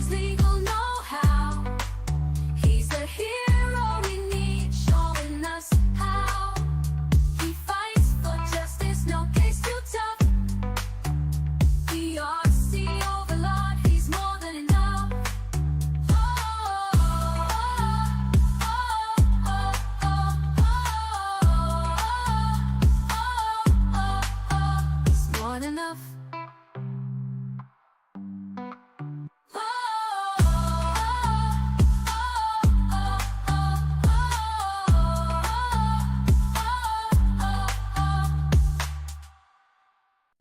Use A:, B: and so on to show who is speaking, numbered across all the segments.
A: his legal know-how. He's the hero we need, showing us how. He fights for justice, no case too tough. The Aussie Overlaw'd, he's more than enough. He's more than enough.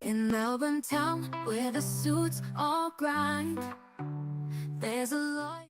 A: In Melbourne town, where the suits all grind, there's a light.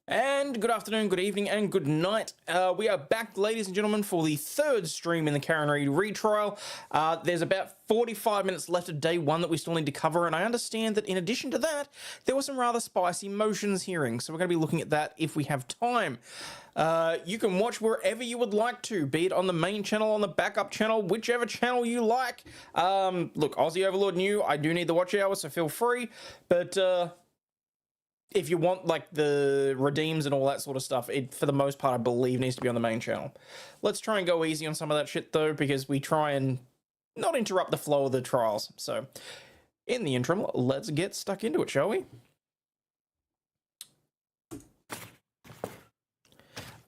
B: And good afternoon, good evening, and good night. We are back, ladies and gentlemen, for the third stream in the Karen Reid retrial. There's about 45 minutes left of day one that we still need to cover, and I understand that in addition to that, there were some rather spicy motions hearings, so we're going to be looking at that if we have time. You can watch wherever you would like to, be it on the main channel, on the backup channel, whichever channel you like. Look, Aussie Overlaw'd new, I do need the watch hours, so feel free, but if you want, like, the redeems and all that sort of stuff, it, for the most part, I believe, needs to be on the main channel. Let's try and go easy on some of that shit, though, because we try and not interrupt the flow of the trials. So, in the interim, let's get stuck into it, shall we?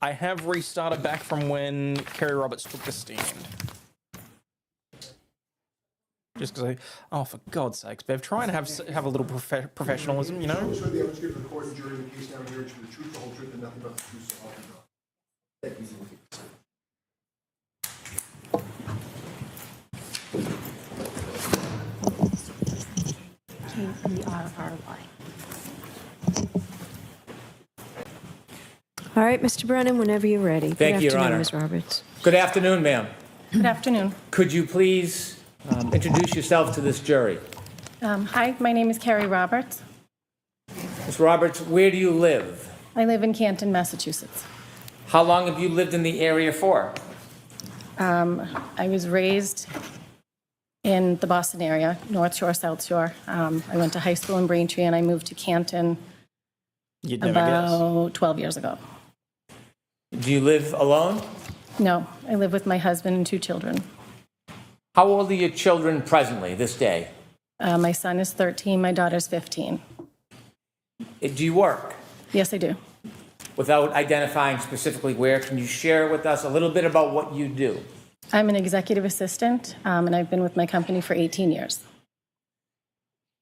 B: I have restarted back from when Kerry Roberts took the stand. Just because oh, for God's sakes, Bev, try and have a little professionalism, you know?
C: The evidence given to the court and jury in the case now here to the truth, the whole truth, and nothing but the truth, so help you God.
D: K-E-R-R-Y. All right, Mr. Brennan, whenever you're ready.
E: Thank you, Your Honor.
D: Ms. Roberts.
E: Good afternoon, ma'am.
F: Good afternoon.
E: Could you please introduce yourself to this jury?
F: Hi, my name is Carrie Roberts.
E: Ms. Roberts, where do you live?
F: I live in Canton, Massachusetts.
E: How long have you lived in the area for?
F: I was raised in the Boston area, North Shore, South Shore. I went to high school in Braintree, and I moved to Canton
B: You'd never guess.
F: about 12 years ago.
E: Do you live alone?
F: No, I live with my husband and 2 children.
E: How old are your children presently, this day?
F: My son is 13, my daughter's 15.
E: Do you work?
F: Yes, I do.
E: Without identifying specifically where, can you share with us a little bit about what you do?
F: I'm an executive assistant, and I've been with my company for 18 years.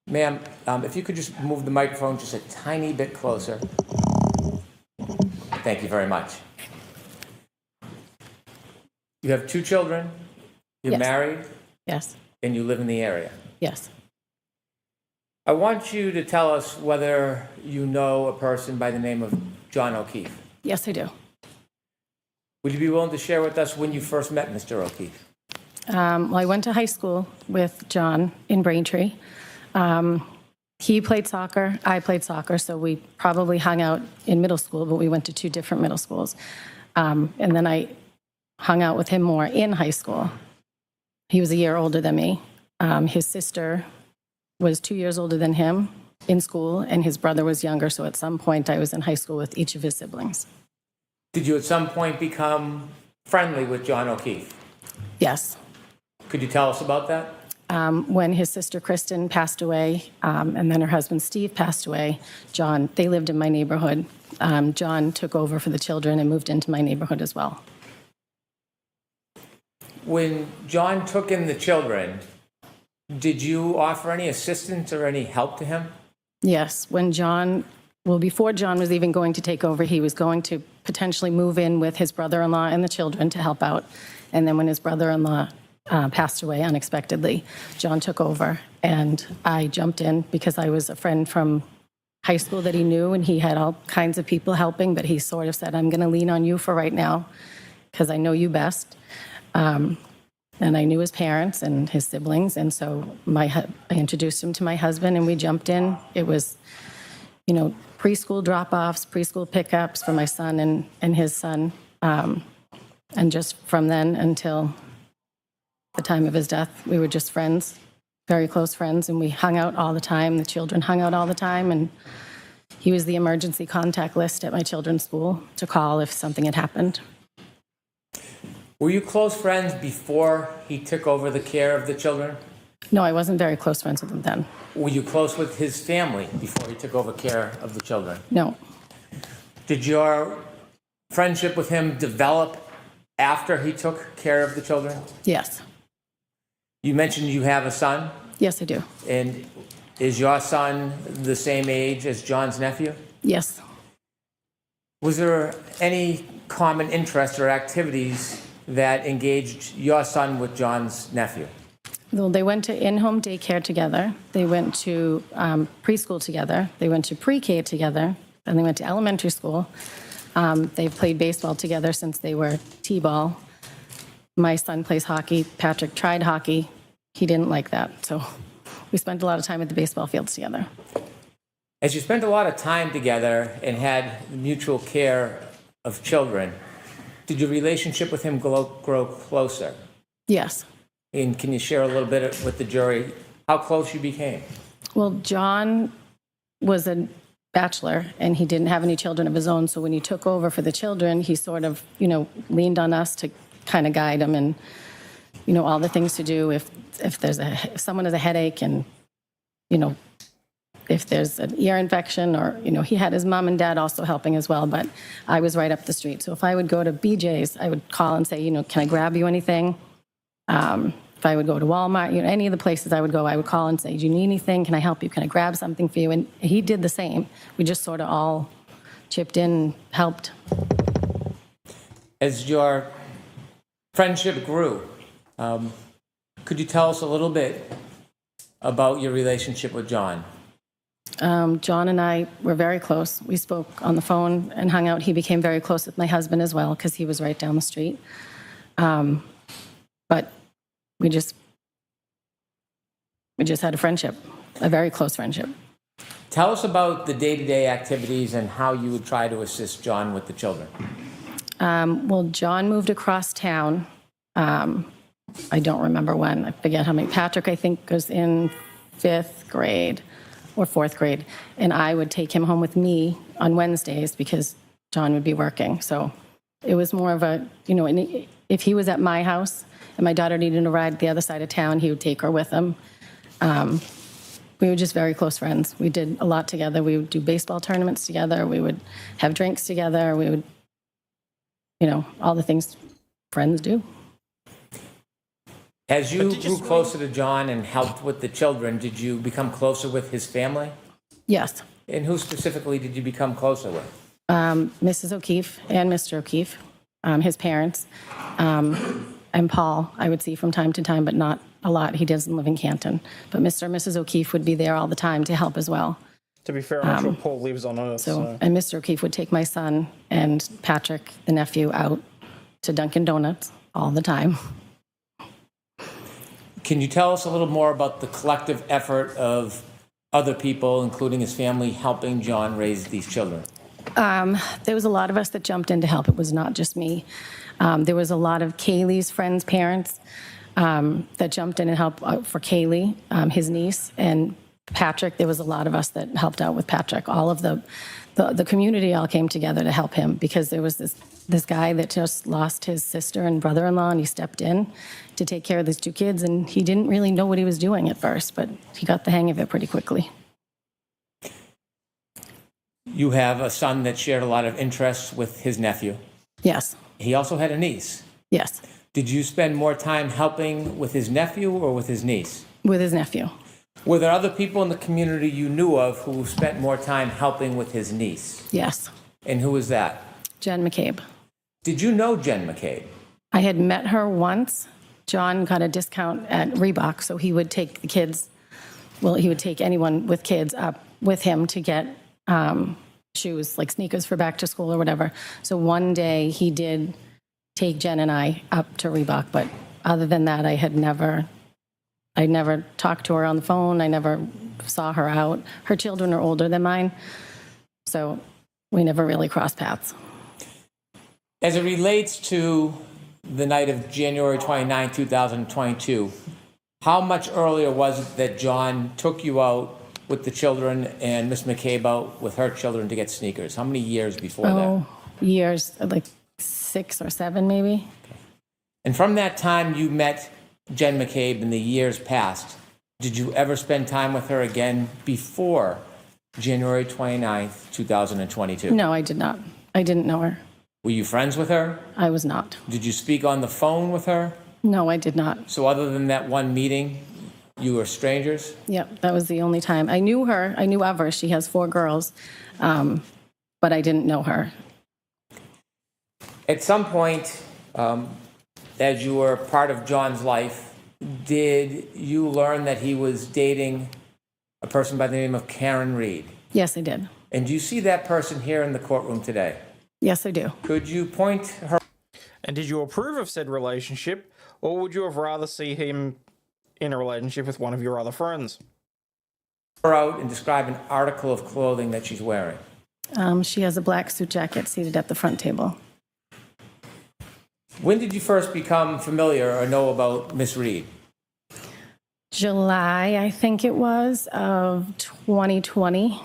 E: Ma'am, if you could just move the microphone just a tiny bit closer. Thank you very much. You have 2 children, you're
F: Yes.
E: married,
F: Yes,
E: and you live in the area.
F: yes.
E: I want you to tell us whether you know a person by the name of John O'Keefe.
F: Yes, I do.
E: Would you be willing to share with us when you first met Mr. O'Keefe?
F: Well, I went to high school with John in Braintree. He played soccer, I played soccer, so we probably hung out in middle school, but we went to 2 different middle schools. And then I hung out with him more in high school. He was a year older than me. His sister was 2 years older than him in school, and his brother was younger. So at some point, I was in high school with each of his siblings.
E: Did you at some point become friendly with John O'Keefe?
F: Yes.
E: Could you tell us about that?
F: When his sister Kristen passed away, and then her husband Steve passed away, they lived in my neighborhood. John took over for the children and moved into my neighborhood as well.
E: When John took in the children, did you offer any assistance or any help to him?
F: Yes, before John was even going to take over, he was going to potentially move in with his brother-in-law and the children to help out. And then when his brother-in-law passed away unexpectedly, John took over, and I jumped in because I was a friend from high school that he knew, and he had all kinds of people helping, but he sort of said, I'm going to lean on you for right now because I know you best. And I knew his parents and his siblings, and so I introduced him to my husband, and we jumped in. It was, preschool drop-offs, preschool pickups for my son and his son, and just from then until the time of his death, we were just friends, very close friends, and we hung out all the time. The children hung out all the time, and he was the emergency contact list at my children's school to call if something had happened.
E: Were you close friends before he took over the care of the children?
F: No, I wasn't very close friends with him then.
E: Were you close with his family before he took over care of the children?
F: No.
E: Did your friendship with him develop after he took care of the children?
F: Yes.
E: You mentioned you have a son,
F: Yes, I do.
E: and is your son the same age as John's nephew?
F: Yes.
E: Was there any common interests or activities that engaged your son with John's nephew?
F: Well, they went to in-home daycare together. They went to preschool together. They went to pre-K together. And they went to elementary school. They've played baseball together since they were T-ball. My son plays hockey. Patrick tried hockey. He didn't like that. So we spent a lot of time at the baseball fields together.
E: As you spent a lot of time together and had mutual care of children, did your relationship with him grow closer?
F: Yes.
E: And can you share a little bit with the jury how close you became?
F: Well, John was a bachelor, and he didn't have any children of his own. So when he took over for the children, he sort of, leaned on us to kind of guide him and, all the things to do if someone has a headache and, if there's an ear infection or, he had his mom and dad also helping as well, but I was right up the street. So if I would go to BJ's, I would call and say, can I grab you anything? If I would go to Walmart, any of the places I would go, I would call and say, do you need anything? Can I help you? Can I grab something for you? And he did the same. We just sort of all chipped in and helped.
E: As your friendship grew, could you tell us a little bit about your relationship with John?
F: John and I were very close. We spoke on the phone and hung out. He became very close with my husband as well because he was right down the street. But we just had a friendship, a very close friendship.
E: Tell us about the day-to-day activities and how you would try to assist John with the children.
F: Well, John moved across town. I don't remember when. I forget how many. Patrick, I think, was in 5th grade or 4th grade. And I would take him home with me on Wednesdays because John would be working. So it was more of a, if he was at my house and my daughter needed a ride the other side of town, he would take her with him. We were just very close friends. We did a lot together. We would do baseball tournaments together. We would have drinks together. We would, all the things friends do.
E: As you grew closer to John and helped with the children, did you become closer with his family?
F: Yes.
E: And who specifically did you become closer with?
F: Mrs. O'Keefe and Mr. O'Keefe, his parents, and Paul I would see from time to time, but not a lot. He doesn't live in Canton. But Mr. and Mrs. O'Keefe would be there all the time to help as well.
B: To be fair, I'm sure Paul lives on Earth. So.
F: And Mr. O'Keefe would take my son and Patrick, the nephew, out to Dunkin' Donuts all the time.
E: Can you tell us a little more about the collective effort of other people, including his family, helping John raise these children?
F: There was a lot of us that jumped in to help. It was not just me. There was a lot of Kaylee's friends' parents. that jumped in and helped out for Kaylee, his niece, and Patrick. There was a lot of us that helped out with Patrick. All of the community all came together to help him because there was this guy that just lost his sister and brother-in-law, and he stepped in to take care of these two kids, and he didn't really know what he was doing at first, but he got the hang of it pretty quickly.
E: You have a son that shared a lot of interests with his nephew.
F: Yes,
E: He also had a niece.
F: yes,
E: Did you spend more time helping with his nephew or with his niece?
F: with his nephew.
E: Were there other people in the community you knew of who spent more time helping with his niece?
F: Yes,
E: And who was that?
F: Jen McCabe.
E: Did you know Jen McCabe?
F: I had met her once. John got a discount at Reebok, so he would take the kids, well, he would take anyone with kids up with him to get shoes, like sneakers for back to school or whatever. So one day he did take Jen and I up to Reebok, but other than that, I never talked to her on the phone. I never saw her out. Her children are older than mine, so we never really crossed paths.
E: As it relates to the night of January 29, 2022, how much earlier was it that John took you out with the children and Miss McCabe out with her children to get sneakers? How many years before
F: Oh, years, like 6 or 7 maybe.
E: that? And from that time you met Jen McCabe in the years past, did you ever spend time with her again before January 29th, 2022?
F: No, I did not. I didn't know her.
E: Were you friends with her?
F: I was not.
E: Did you speak on the phone with her?
F: No, I did not.
E: So other than that one meeting, you were strangers?
F: Yep, that was the only time. I knew her. I knew of her. She has 4 girls, but I didn't know her.
E: At some point, as you were part of John's life, did you learn that he was dating a person by the name of Karen Reed?
F: Yes, I did.
E: And do you see that person here in the courtroom today?
F: Yes, I do.
E: Could you point her
B: And did you approve of said relationship, or would you have rather see him in a relationship with one of your other friends?
E: out and describe an article of clothing that she's wearing?
F: She has a black suit jacket seated at the front table.
E: When did you first become familiar or know about Miss Reed?
F: July, I think it was, of 2020.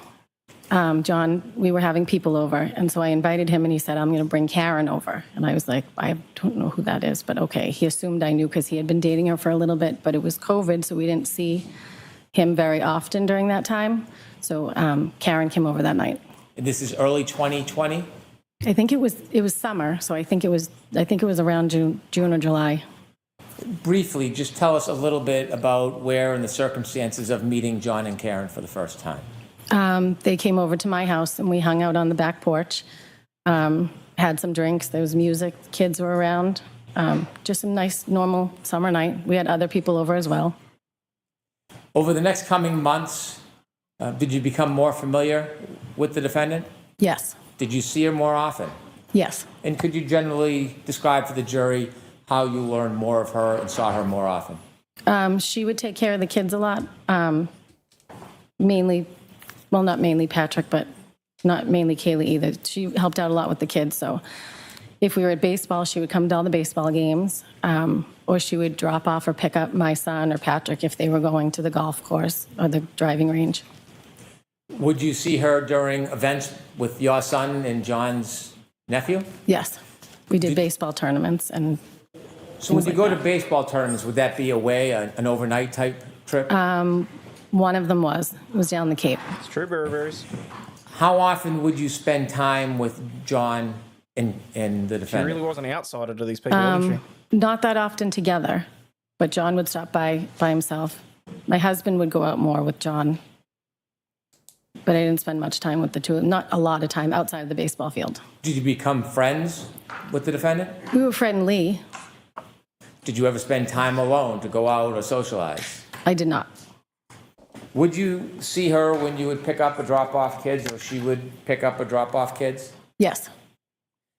F: John, we were having people over, and so I invited him, and he said, I'm going to bring Karen over. And I was like, I don't know who that is, but okay. He assumed I knew because he had been dating her for a little bit, but it was COVID, so we didn't see him very often during that time. So Karen came over that night.
E: This is early 2020?
F: I think it was summer, so I think it was around June or July.
E: Briefly, just tell us a little bit about where and the circumstances of meeting John and Karen for the first time.
F: They came over to my house and we hung out on the back porch, had some drinks, there was music, kids were around, just a nice, normal summer night. We had other people over as well.
E: Over the next coming months, did you become more familiar with the defendant?
F: Yes,
E: Did you see her more often?
F: yes.
E: And could you generally describe for the jury how you learned more of her and saw her more often?
F: She would take care of the kids a lot, mainly, well, not mainly Patrick, but not mainly Kaylee either. She helped out a lot with the kids, so if we were at baseball, she would come to all the baseball games, or she would drop off or pick up my son or Patrick if they were going to the golf course or the driving range.
E: Would you see her during events with your son and John's nephew?
F: Yes, we did baseball tournaments, and
E: So when you go to baseball tournaments, would that be away, an overnight type trip?
F: one of them was down the Cape.
B: It's true, berries.
E: How often would you spend time with John and the
B: She
E: defendant?
B: really was an outsider to these people, wasn't she?
F: Not that often together, but John would stop by himself. My husband would go out more with John, but I didn't spend much time with the two, not a lot of time outside of the baseball field.
E: Did you become friends with the defendant?
F: We were friendly.
E: Did you ever spend time alone to go out or socialize?
F: I did not.
E: Would you see her when you would pick up or drop off kids, or she would pick up or drop off kids?
F: Yes.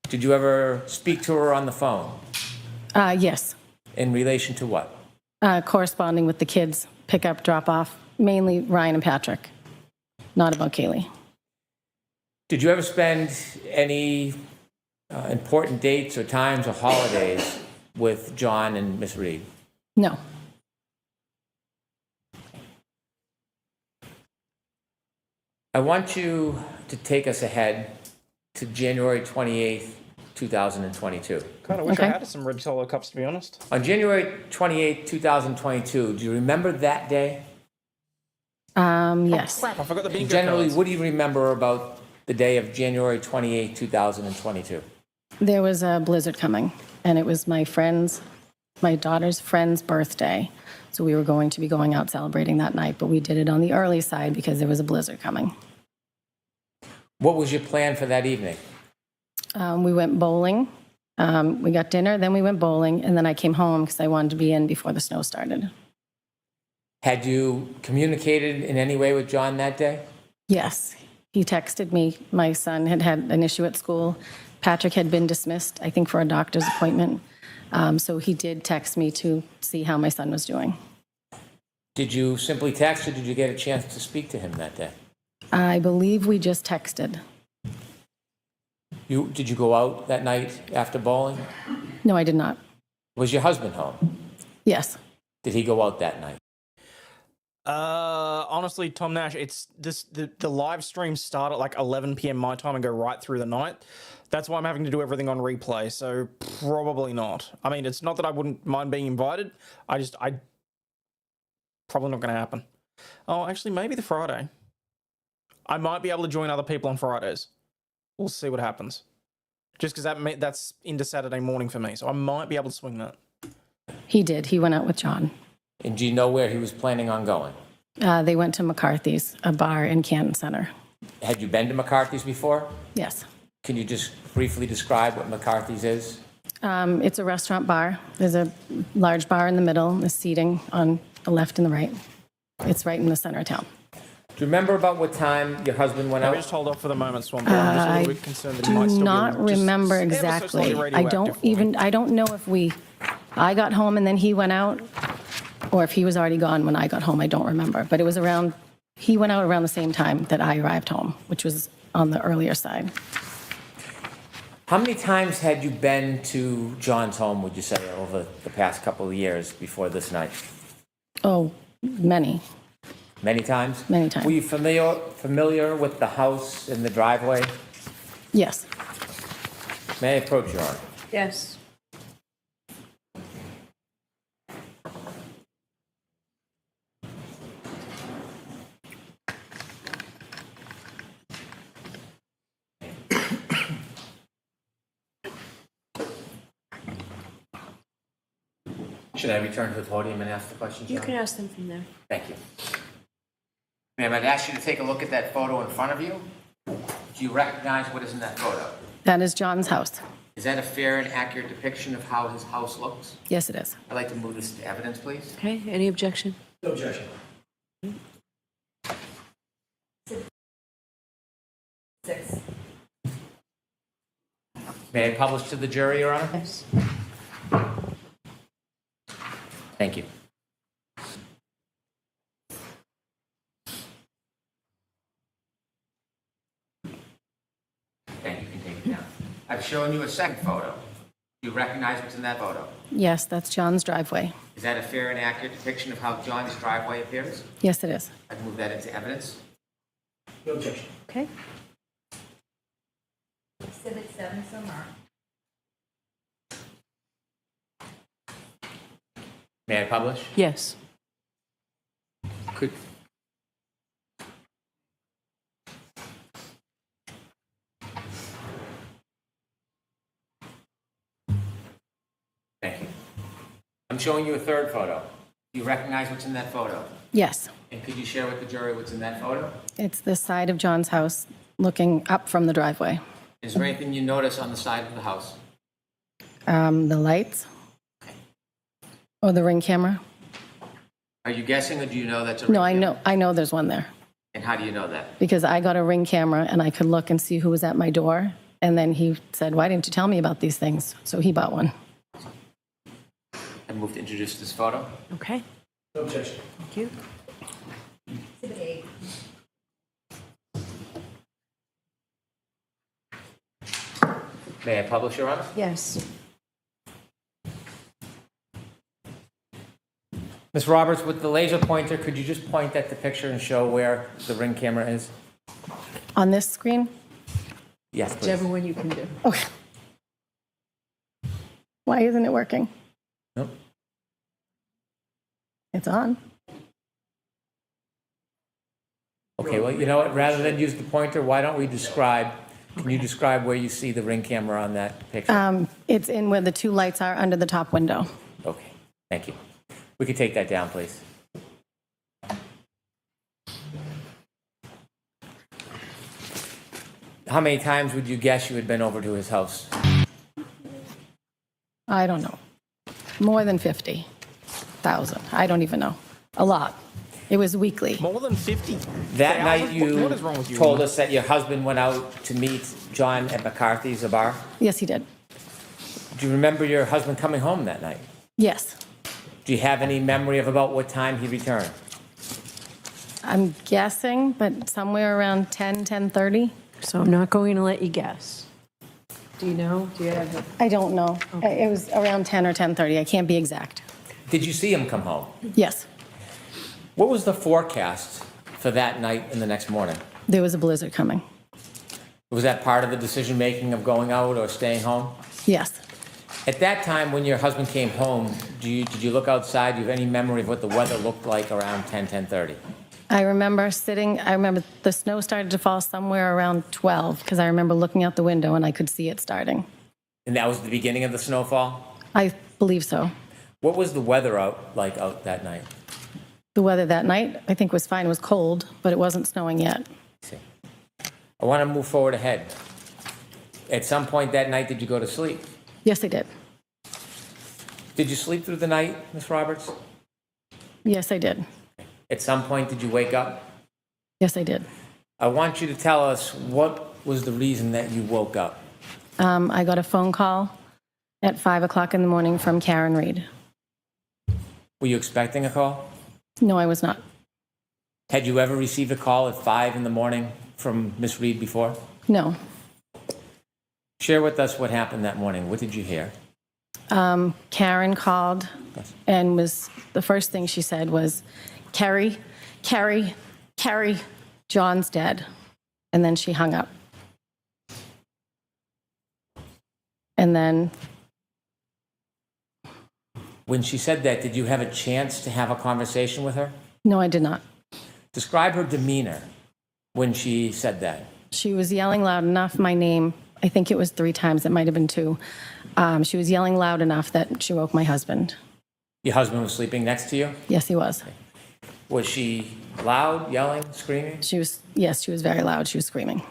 E: Did you ever speak to her on the phone?
F: Yes.
E: In relation to what?
F: Corresponding with the kids, pick up, drop off, mainly Ryan and Patrick, not about Kaylee.
E: Did you ever spend any important dates or times or holidays with John and Miss Reed?
F: No.
E: I want you to take us ahead to January 28th, 2022.
B: Kind of wish I
F: Okay.
B: had some red solo cups, to be honest.
E: On January 28th, 2022, do you remember that day?
F: Yes.
B: Crap, I forgot the bingo
E: Generally,
B: cards.
E: what do you remember about the day of January 28th, 2022?
F: There was a blizzard coming, and it was my daughter's friend's birthday. So we were going to be going out celebrating that night, but we did it on the early side because there was a blizzard coming.
E: What was your plan for that evening?
F: We went bowling. We got dinner, then we went bowling, and then I came home because I wanted to be in before the snow started.
E: Had you communicated in any way with John that day?
F: Yes, he texted me. My son had had an issue at school. Patrick had been dismissed, I think, for a doctor's appointment. So he did text me to see how my son was doing.
E: Did you simply text or did you get a chance to speak to him that day?
F: I believe we just texted.
E: Did you go out that night after bowling?
F: No, I did not.
E: Was your husband home?
F: Yes.
E: Did he go out that night?
B: Honestly, Tom Nash, it's this the live stream start at like 11 p.m. my time and go right through the night. That's why I'm having to do everything on replay. So probably not. I mean, it's not that I wouldn't mind being invited. I probably not going to happen. Oh, actually, maybe the Friday. I might be able to join other people on Fridays. We'll see what happens. Just because that's into Saturday morning for me, so I might be able to swing that.
F: He did. He went out with John.
E: And do you know where he was planning on going?
F: They went to McCarthy's, a bar in Canton Center.
E: Had you been to McCarthy's before?
F: Yes.
E: Can you just briefly describe what McCarthy's is?
F: It's a restaurant bar. There's a large bar in the middle, the seating on the left and the right. It's right in the center of town.
E: Do you remember about what time your husband went
B: Maybe
E: out?
B: just hold off for the moment, Swamp. I'm just a little bit concerned that he might
F: Do
B: still
F: not
B: be just
F: remember
B: ever so
F: exactly.
B: slightly
F: I don't
B: radioactive for me.
F: even, I don't know if I got home and then he went out, or if he was already gone when I got home. I don't remember. But it was around, he went out around the same time that I arrived home, which was on the earlier side.
E: How many times had you been to John's home, would you say, over the past couple of years before this night?
F: Oh, many.
E: Many times?
F: Many times.
E: Were you familiar with the house and the driveway?
F: Yes.
E: May I approach you, Honor?
D: Yes.
E: Should I return to the podium and ask the questions,
D: You
E: John?
D: can ask them from there.
E: Thank you. Ma'am, I'd ask you to take a look at that photo in front of you. Do you recognize what is in that photo?
F: That is John's house.
E: Is that a fair and accurate depiction of how his house looks?
F: Yes, it is.
E: I'd like to move this to evidence, please.
D: Okay, any objection?
E: No objection. May I publish to the jury, Your Honor?
D: Yes.
E: Thank you. Thank you. You can take it down. I've shown you a second photo. Do you recognize what's in that photo?
F: Yes, that's John's driveway.
E: Is that a fair and accurate depiction of how John's driveway appears?
F: Yes, it is.
E: I'd move that into evidence. No objection.
D: Okay.
G: Exhibit 7 so marked.
E: May I publish?
D: Yes.
E: Could. Thank you. I'm showing you a third photo. Do you recognize what's in that photo?
F: Yes.
E: And could you share with the jury what's in that photo?
F: It's the side of John's house looking up from the driveway.
E: Is there anything you notice on the side of the house?
F: The lights. Or the ring camera.
E: Are you guessing or do you know that's a
F: No,
E: ring camera?
F: I know there's one there
E: And how do you know that?
F: because I got a ring camera and I could look and see who was at my door. And then he said, "Why didn't you tell me about these things?" So he bought one.
E: I move to introduce this photo.
D: Okay.
E: No objection.
D: Thank you.
G: Exhibit 8.
E: May I publish, Your Honor?
D: Yes.
E: Ms. Roberts, with the laser pointer, could you just point at the picture and show where the ring camera is?
F: On this screen?
E: Yes, please.
D: Whichever one you can do.
F: Okay. Why isn't it working?
E: Nope.
F: It's on.
E: Okay, well, you know what, rather than use the pointer, why don't we describe, can you describe where you see the ring camera on that picture?
F: It's in where the two lights are under the top window.
E: Okay, thank you. We could take that down, please. How many times would you guess you had been over to his house?
F: I don't know. More than 50,000. I don't even know. A lot. It was weekly.
B: More than 50.
E: That
B: Thousands?
E: night you
B: What is wrong with you?
E: told us that your husband went out to meet John at McCarthy's, a bar.
F: Yes, he did.
E: Do you remember your husband coming home that night?
F: Yes.
E: Do you have any memory of about what time he returned?
F: I'm guessing, but somewhere around 10:30.
D: So I'm not going to let you guess. Do you know? Do you have a...
F: I don't know. It was around 10 or 10:30. I can't be exact.
E: Did you see him come home?
F: Yes.
E: What was the forecast for that night and the next morning?
F: There was a blizzard coming.
E: Was that part of the decision-making of going out or staying home?
F: Yes.
E: At that time, when your husband came home, did you look outside? Do you have any memory of what the weather looked like around 10:30?
F: I remember the snow started to fall somewhere around 12 because I remember looking out the window and I could see it starting.
E: And that was the beginning of the snowfall?
F: I believe so.
E: What was the weather out that night?
F: The weather that night, I think, was fine. It was cold, but it wasn't snowing yet.
E: I want to move forward ahead. At some point that night, did you go to sleep?
F: Yes, I did.
E: Did you sleep through the night, Ms. Roberts?
F: Yes, I did.
E: At some point, did you wake up?
F: Yes, I did.
E: I want you to tell us what was the reason that you woke up.
F: I got a phone call at 5 o'clock in the morning from Karen Reed.
E: Were you expecting a call?
F: No, I was not.
E: Had you ever received a call at 5 in the morning from Ms. Reed before?
F: No.
E: Share with us what happened that morning. What did you hear?
F: Karen called and the first thing she said was, Carrie, John's dead. And then she hung up. And then,
E: When she said that, did you have a chance to have a conversation with her?
F: no, I did not.
E: Describe her demeanor when she said that.
F: She was yelling loud enough, my name, I think it was 3 times, it might have been 2. She was yelling loud enough that she woke my husband.
E: Your husband was sleeping next to you?
F: Yes, he was.
E: Was she loud, yelling, screaming?
F: Yes, she was very loud. She was screaming.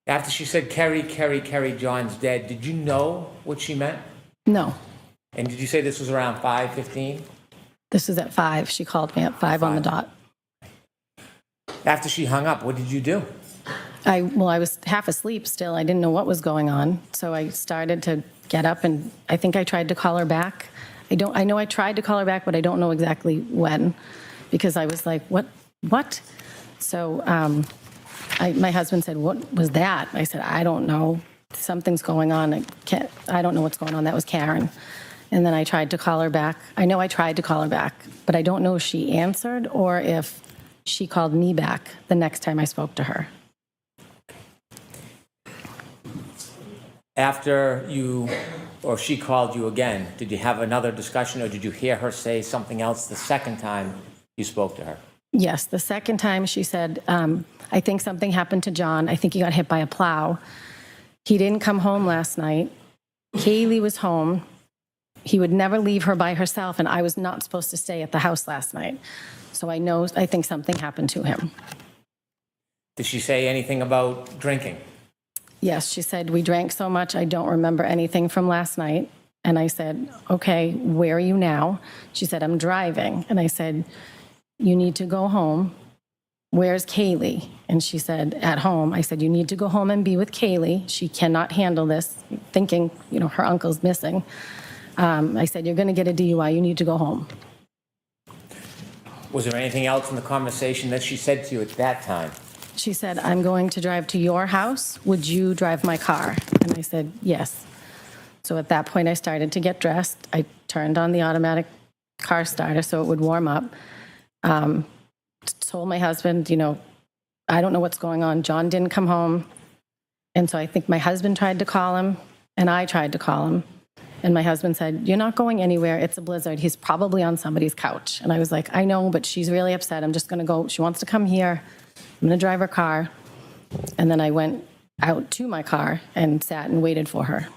E: After she said, Carrie, John's dead, did you know what she meant?
F: No,
E: And did you say this was around 5:15?
F: this was at 5. She called me at 5 on the dot.
E: After she hung up, what did you do?
F: I was half asleep still. I didn't know what was going on. So I started to get up and I think I tried to call her back. I know I tried to call her back, but I don't know exactly when because I was like, what? So my husband said, what was that? I said, I don't know. Something's going on. I don't know what's going on. That was Karen. And then I tried to call her back. I know I tried to call her back, but I don't know if she answered or if she called me back the next time I spoke to her.
E: After you or she called you again, did you have another discussion or did you hear her say something else the second time you spoke to her?
F: Yes, the second time she said, I think something happened to John. I think he got hit by a plow. He didn't come home last night. Kaylee was home. He would never leave her by herself, and I was not supposed to stay at the house last night. So I think something happened to him.
E: Did she say anything about drinking?
F: Yes, she said, we drank so much, I don't remember anything from last night. And I said, okay, where are you now? She said, I'm driving. And I said, you need to go home. Where's Kaylee? And she said, at home. I said, you need to go home and be with Kaylee. She cannot handle this, thinking, her uncle's missing. I said, you're going to get a DUI. You need to go home.
E: Was there anything else in the conversation that she said to you at that time?
F: She said, I'm going to drive to your house. Would you drive my car? And I said, yes. So at that point, I started to get dressed. I turned on the automatic car starter so it would warm up. Told my husband, I don't know what's going on. John didn't come home. And so I think my husband tried to call him, and I tried to call him. And my husband said, "You're not going anywhere. It's a blizzard. He's probably on somebody's couch." And I was like, "I know, but she's really upset. I'm just going to go. She wants to come here. I'm going to drive her car." And then I went out to my car and sat and waited for her.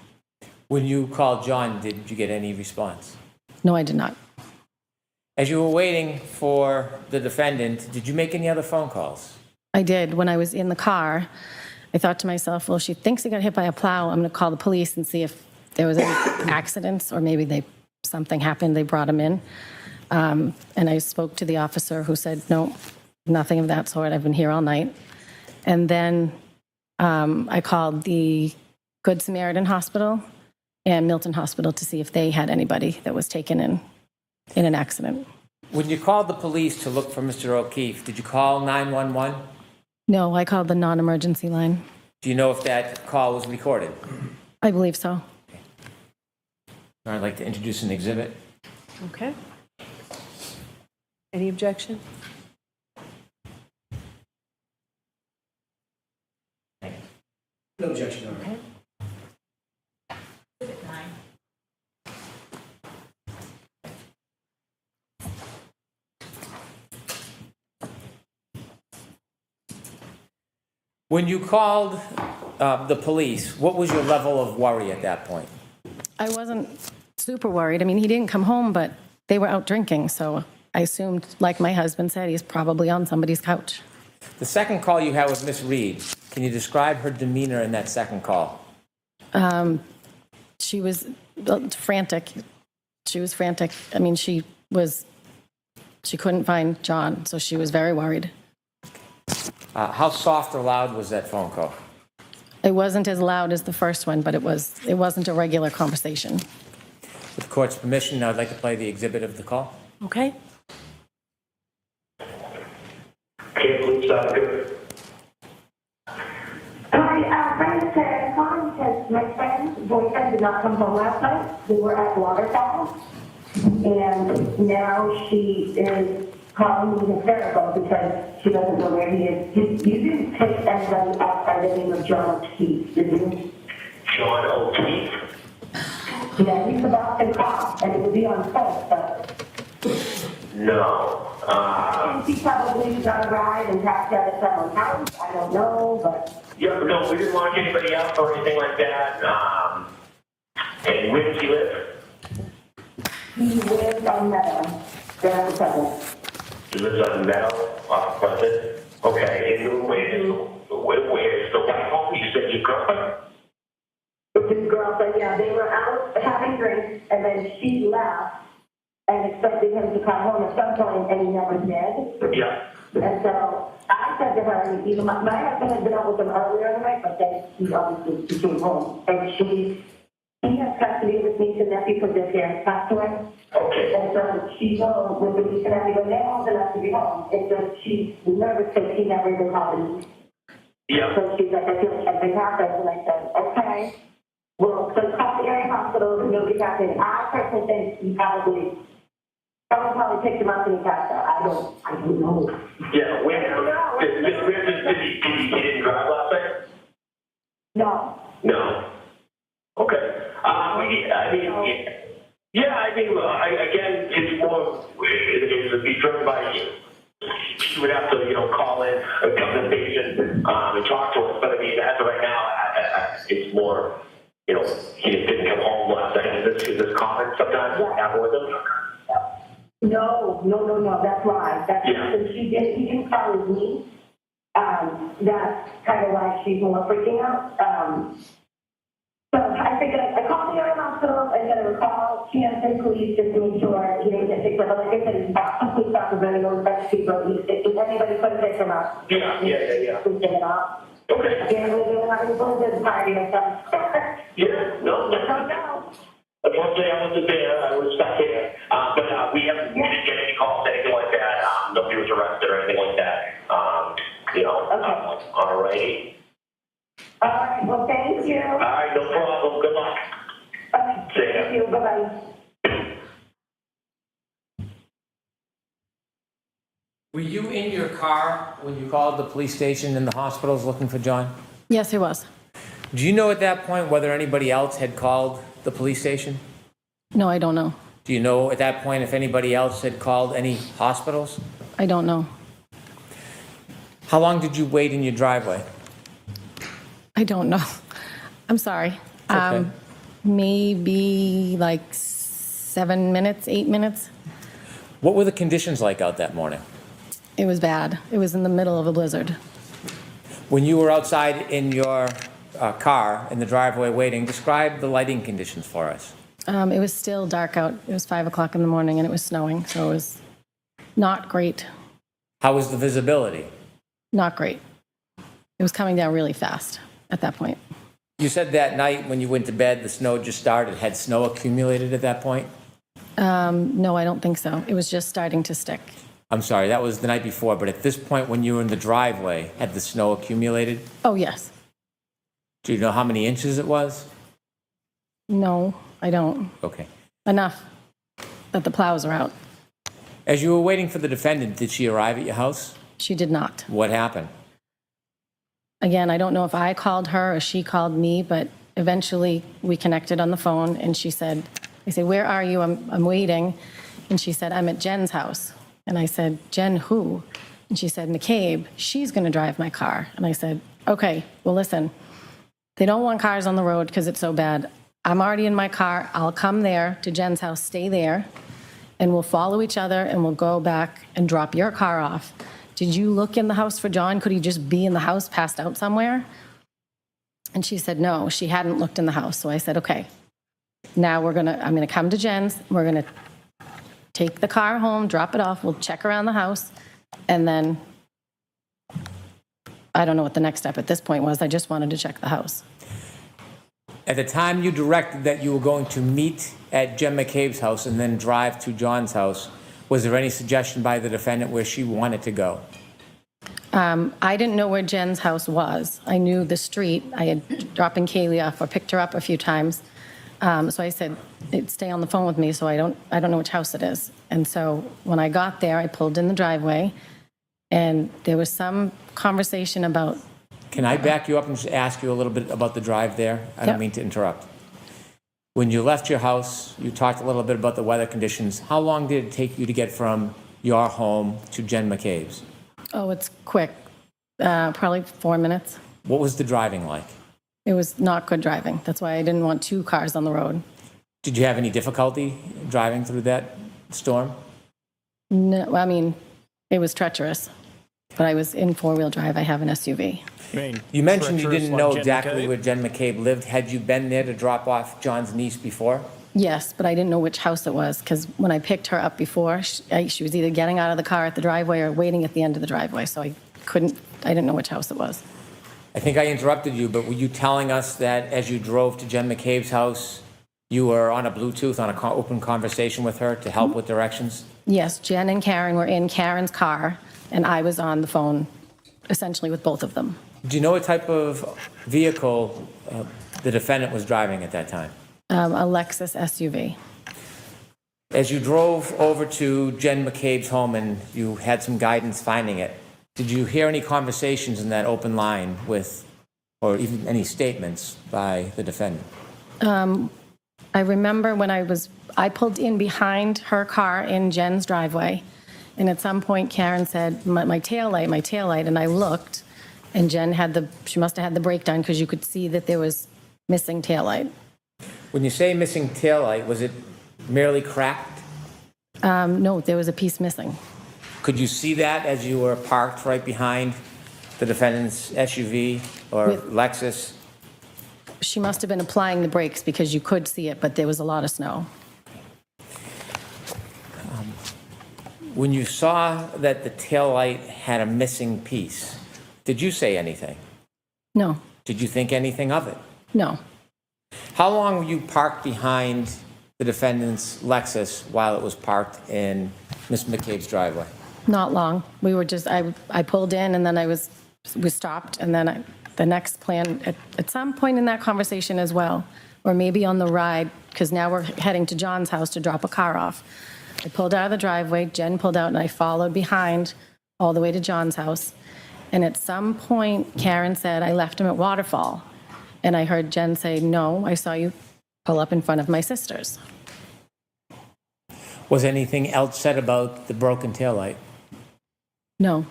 E: When you called John, did you get any response?
F: No, I did not.
E: As you were waiting for the defendant, did you make any other phone calls?
F: I did. When I was in the car, I thought to myself, well, she thinks he got hit by a plow. I'm going to call the police and see if there was any accidents or maybe something happened. They brought him in. And I spoke to the officer who said, no, nothing of that sort. I've been here all night. And then I called the Good Samaritan Hospital and Milton Hospital to see if they had anybody that was taken in an accident.
E: When you called the police to look for Mr. O'Keefe, did you call 911?
F: No, I called the non-emergency line.
E: Do you know if that call was recorded?
F: I believe so.
E: I'd like to introduce an exhibit.
D: Okay. Any objection?
E: No objection, Your Honor.
D: Okay.
G: Exhibit 9.
E: When you called the police, what was your level of worry at that point?
F: I wasn't super worried. I mean, he didn't come home, but they were out drinking, so I assumed, like my husband said, he's probably on somebody's couch.
E: The second call you had with Miss Reed, can you describe her demeanor in that second call?
F: She was frantic. She was frantic. I mean, she couldn't find John, so she was very worried.
E: How soft or loud was that phone call?
F: It wasn't as loud as the first one, but it wasn't a regular conversation.
E: With the court's permission, I'd like to play the exhibit of the call.
F: Okay?
H: Okay, please, good.
I: Hi, Brenda said, calling because my friend's boyfriend did not come home last night. We were at Waterfall, and now she is calling me hysterical because she doesn't know where he is. You didn't take anybody outside the name of John O'Keefe, did you?
H: John O'Keefe?
I: Yeah, he's the Boston cop, and it would be on foot, but
H: No.
I: he probably got a ride and passed out at someone's house. I don't know, but
H: Yeah, no, we didn't lock anybody up or anything like that. And where does he live?
I: he lives on Meadow. They're at the present.
H: He lives on Meadow, off Pleasant. Okay, and where's the white home? You said your girlfriend?
I: With his girlfriend, yeah, they were out having drinks, and then she left and expected him to come home at some point, and he never did.
H: Yeah.
I: And so I said to her, you know, my husband had been out with him earlier in the night, but then he obviously came home. And he has custody of his niece and nephew because their parents passed away.
H: Okay.
I: And so she's home with the niece and nephew, and they're old enough to be home. It's just she's nervous because she never even called me.
H: Yeah.
I: So she's like, I feel like something happened. And I said, okay. Well, so call the area hospital, and nobody happened. I personally think he probably picked him up and he passed out. I don't know.
H: Yeah, where did he didn't drive last night?
I: No.
H: No. Okay. Again, it's more, it would be driven by you. She would have to, call in, come to the station, and talk to us. But I mean, as of right now, it's more, he just didn't come home last night. Is this common sometimes?
I: Yeah.
H: Happen with him?
I: No, that's why.
H: Yeah.
I: So he didn't call his niece. That's kind of why she's more freaking out. So I figured I called the area hospital, I said I would call Kansas police just to make sure he didn't get picked up. But like I said, he's Boston police officer, really knows best people. If anybody could pick him up,
H: Yeah.
I: please pick it up.
H: Okay.
I: Again, we don't have any bullets party or something.
H: Yeah, no. Unfortunately, I wasn't there. I was stuck here. But we didn't get any calls, anything like that. Nobody was arrested or anything like that.
I: Okay.
H: All righty.
I: All right, well, thank you.
H: All right, no problem. Good luck.
I: Okay,
H: See ya.
I: thank you, bye-bye.
E: Were you in your car when you called the police station and the hospitals looking for John?
F: Yes, it was.
E: Do you know at that point whether anybody else had called the police station?
F: No, I don't know.
E: Do you know at that point if anybody else had called any hospitals?
F: I don't know.
E: How long did you wait in your driveway?
F: I don't know. I'm sorry.
E: Okay.
F: Maybe like 7 minutes, 8 minutes.
E: What were the conditions like out that morning?
F: It was bad. It was in the middle of a blizzard.
E: When you were outside in your car in the driveway waiting, describe the lighting conditions for us.
F: It was still dark out. It was 5 o'clock in the morning and it was snowing, so it was not great.
E: How was the visibility?
F: Not great. It was coming down really fast at that point.
E: You said that night when you went to bed, the snow just started. Had snow accumulated at that point?
F: No, I don't think so. It was just starting to stick.
E: I'm sorry, that was the night before, but at this point when you were in the driveway, had the snow accumulated?
F: Oh, yes.
E: Do you know how many inches it was?
F: No, I don't.
E: Okay.
F: Enough that the plows are out.
E: As you were waiting for the defendant, did she arrive at your house?
F: She did not.
E: What happened?
F: Again, I don't know if I called her or she called me, but eventually we connected on the phone and she said, I said, where are you? I'm waiting. And she said, I'm at Jen's house. And I said, Jen who? And she said, McCabe, she's going to drive my car. And I said, okay, well, listen, they don't want cars on the road because it's so bad. I'm already in my car. I'll come there to Jen's house, stay there, and we'll follow each other and we'll go back and drop your car off. Did you look in the house for John? Could he just be in the house, passed out somewhere? And she said, no, she hadn't looked in the house. So I said, okay, now I'm going to come to Jen's. We're going to take the car home, drop it off. We'll check around the house. And then I don't know what the next step at this point was. I just wanted to check the house.
E: At the time you directed that you were going to meet at Jen McCabe's house and then drive to John's house, was there any suggestion by the defendant where she wanted to go?
F: I didn't know where Jen's house was. I knew the street. I had dropped Kaylee off or picked her up a few times. So I said, stay on the phone with me so I don't know which house it is. And so when I got there, I pulled in the driveway and there was some conversation about.
E: Can I back you up and just ask you a little bit about the drive there? I don't
F: Yep.
E: mean to interrupt. When you left your house, you talked a little bit about the weather conditions. How long did it take you to get from your home to Jen McCabe's?
F: Oh, it's quick. Probably 4 minutes.
E: What was the driving like?
F: It was not good driving. That's why I didn't want 2 cars on the road.
E: Did you have any difficulty driving through that storm?
F: No, I mean, it was treacherous. But I was in 4-wheel drive. I have an SUV.
E: You mentioned you
B: treacherous
E: didn't
B: like
E: know
B: Jen
E: exactly
B: McCabe?
E: where Jen McCabe lived. Had you been there to drop off John's niece before?
F: Yes, but I didn't know which house it was because when I picked her up before, she was either getting out of the car at the driveway or waiting at the end of the driveway. So I didn't know which house it was.
E: I think I interrupted you, but were you telling us that as you drove to Jen McCabe's house, you were on a Bluetooth, on an open conversation with her to help with directions?
F: Yes, Jen and Karen were in Karen's car, and I was on the phone essentially with both of them.
E: Do you know what type of vehicle the defendant was driving at that time?
F: A Lexus SUV.
E: As you drove over to Jen McCabe's home and you had some guidance finding it, did you hear any conversations in that open line with, or even any statements by the defendant?
F: I remember when I pulled in behind her car in Jen's driveway, and at some point Karen said, my taillight, and I looked, and Jen she must have had the brake done because you could see that there was missing taillight.
E: When you say missing taillight, was it merely cracked?
F: No, there was a piece missing.
E: Could you see that as you were parked right behind the defendant's SUV or Lexus?
F: She must have been applying the brakes because you could see it, but there was a lot of snow.
E: When you saw that the taillight had a missing piece, did you say anything?
F: No,
E: Did you think anything of it?
F: no.
E: How long were you parked behind the defendant's Lexus while it was parked in Ms. McCabe's driveway?
F: Not long. We were just, I pulled in and then we stopped and then the next plan, at some point in that conversation as well, or maybe on the ride, because now we're heading to John's house to drop a car off. I pulled out of the driveway, Jen pulled out and I followed behind all the way to John's house. And at some point, Karen said, I left him at Waterfall. And I heard Jen say, no, I saw you pull up in front of my sister's.
E: Was anything else said about the broken taillight?
F: No.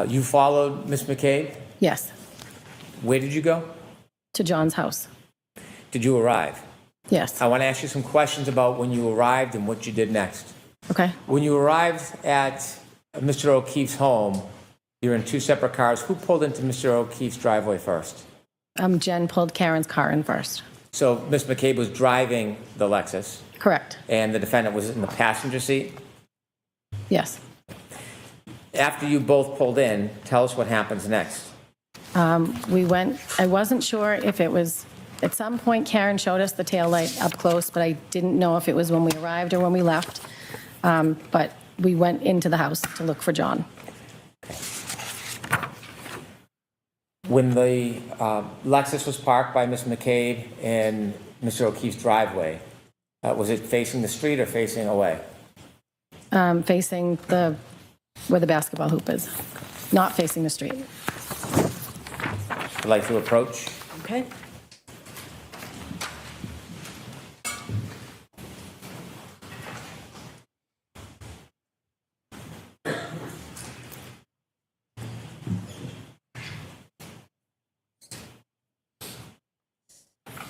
E: You followed Miss McCabe?
F: Yes.
E: Where did you go?
F: To John's house.
E: Did you arrive?
F: Yes.
E: I want to ask you some questions about when you arrived and what you did next.
F: Okay.
E: When you arrived at Mr. O'Keefe's home, you're in two separate cars. Who pulled into Mr. O'Keefe's driveway first?
F: Jen pulled Karen's car in first.
E: So Miss McCabe was driving the Lexus,
F: Correct.
E: and the defendant was in the passenger seat?
F: Yes.
E: After you both pulled in, tell us what happens next.
F: We went, I wasn't sure if it was, at some point Karen showed us the taillight up close, but I didn't know if it was when we arrived or when we left. But we went into the house to look for John.
E: When the Lexus was parked by Miss McCabe in Mr. O'Keefe's driveway, was it facing the street or facing away?
F: Facing where the basketball hoop is, not facing the street.
E: Would you like to approach?
D: Okay.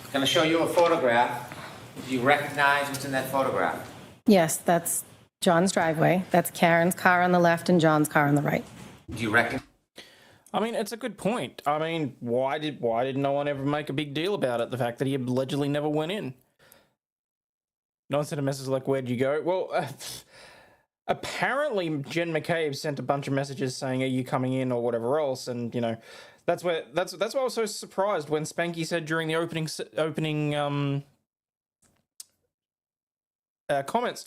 E: I'm going to show you a photograph. Do you recognize what's in that photograph?
F: Yes, that's John's driveway. That's Karen's car on the left and John's car on the right.
E: Do you recognize?
B: I mean, it's a good point. I mean, why did no one ever make a big deal about it? The fact that he allegedly never went in. No one sent a message like, "Where'd you go?" Well, apparently Jen McCabe sent a bunch of messages saying, "Are you coming in?" or whatever else, and you know, that's why I was so surprised when Spanky said during the opening comments,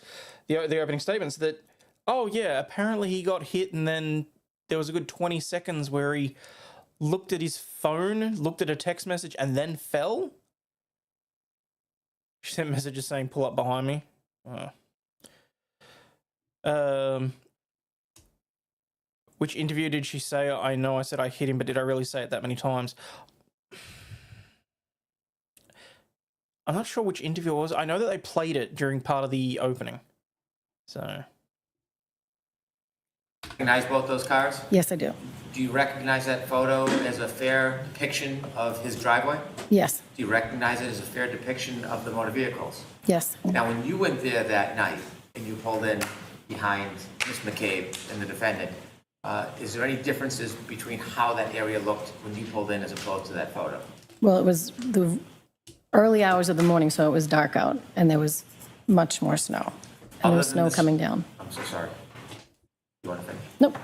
B: the opening statements that, oh yeah, apparently he got hit and then there was a good 20 seconds where he looked at his phone, looked at a text message, and then fell. She sent messages saying, "Pull up behind me." Which interview did she say? I know I said I hit him, but did I really say it that many times? I'm not sure which interview it was. I know that they played it during part of the opening. So.
E: Recognize both those cars?
F: Yes, I do.
E: Do you recognize that photo as a fair depiction of his driveway?
F: Yes.
E: Do you recognize it as a fair depiction of the motor vehicles?
F: Yes.
E: Now, when you went there that night and you pulled in behind Ms. McCabe and the defendant, is there any differences between how that area looked when you pulled in as opposed to that photo?
F: Well, it was the early hours of the morning, so it was dark out, and there was much more snow. And there was snow coming down.
E: I'm so sorry. You want to finish?
F: Nope.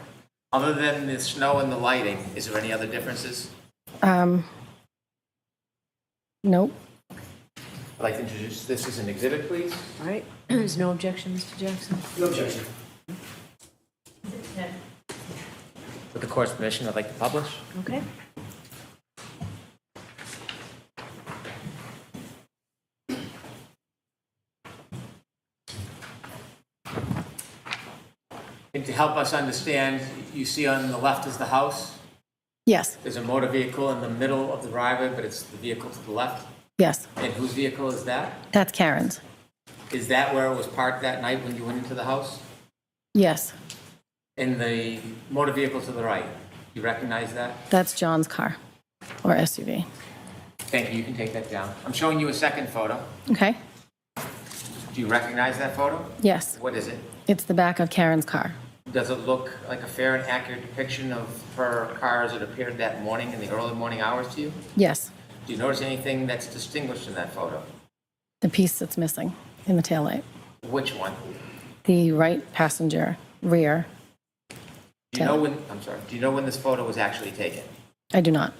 E: Other than the snow and the lighting, is there any other differences?
F: Nope.
E: I'd like to introduce this as an exhibit, please.
D: All right. There's no objection, Mr. Jackson?
E: No objection. With the court's permission, I'd like to publish.
D: Okay.
E: And to help us understand, you see on the left is the house.
F: Yes.
E: There's a motor vehicle in the middle of the driveway, but it's the vehicle to the left.
F: Yes.
E: And whose vehicle is that?
F: That's Karen's.
E: Is that where it was parked that night when you went into the house?
F: Yes.
E: And the motor vehicle to the right, you recognize that?
F: That's John's car or SUV.
E: Thank you, you can take that down. I'm showing you a second photo.
F: Okay.
E: Do you recognize that photo?
F: Yes.
E: What is it?
F: It's the back of Karen's car.
E: Does it look like a fair and accurate depiction of her car as it appeared that morning in the early morning hours to you?
F: Yes.
E: Do you notice anything that's distinguished in that photo?
F: The piece that's missing in the taillight.
E: Which one?
F: The right passenger rear.
E: Do you know when, I'm sorry, do you know when this photo was actually taken?
F: I do not.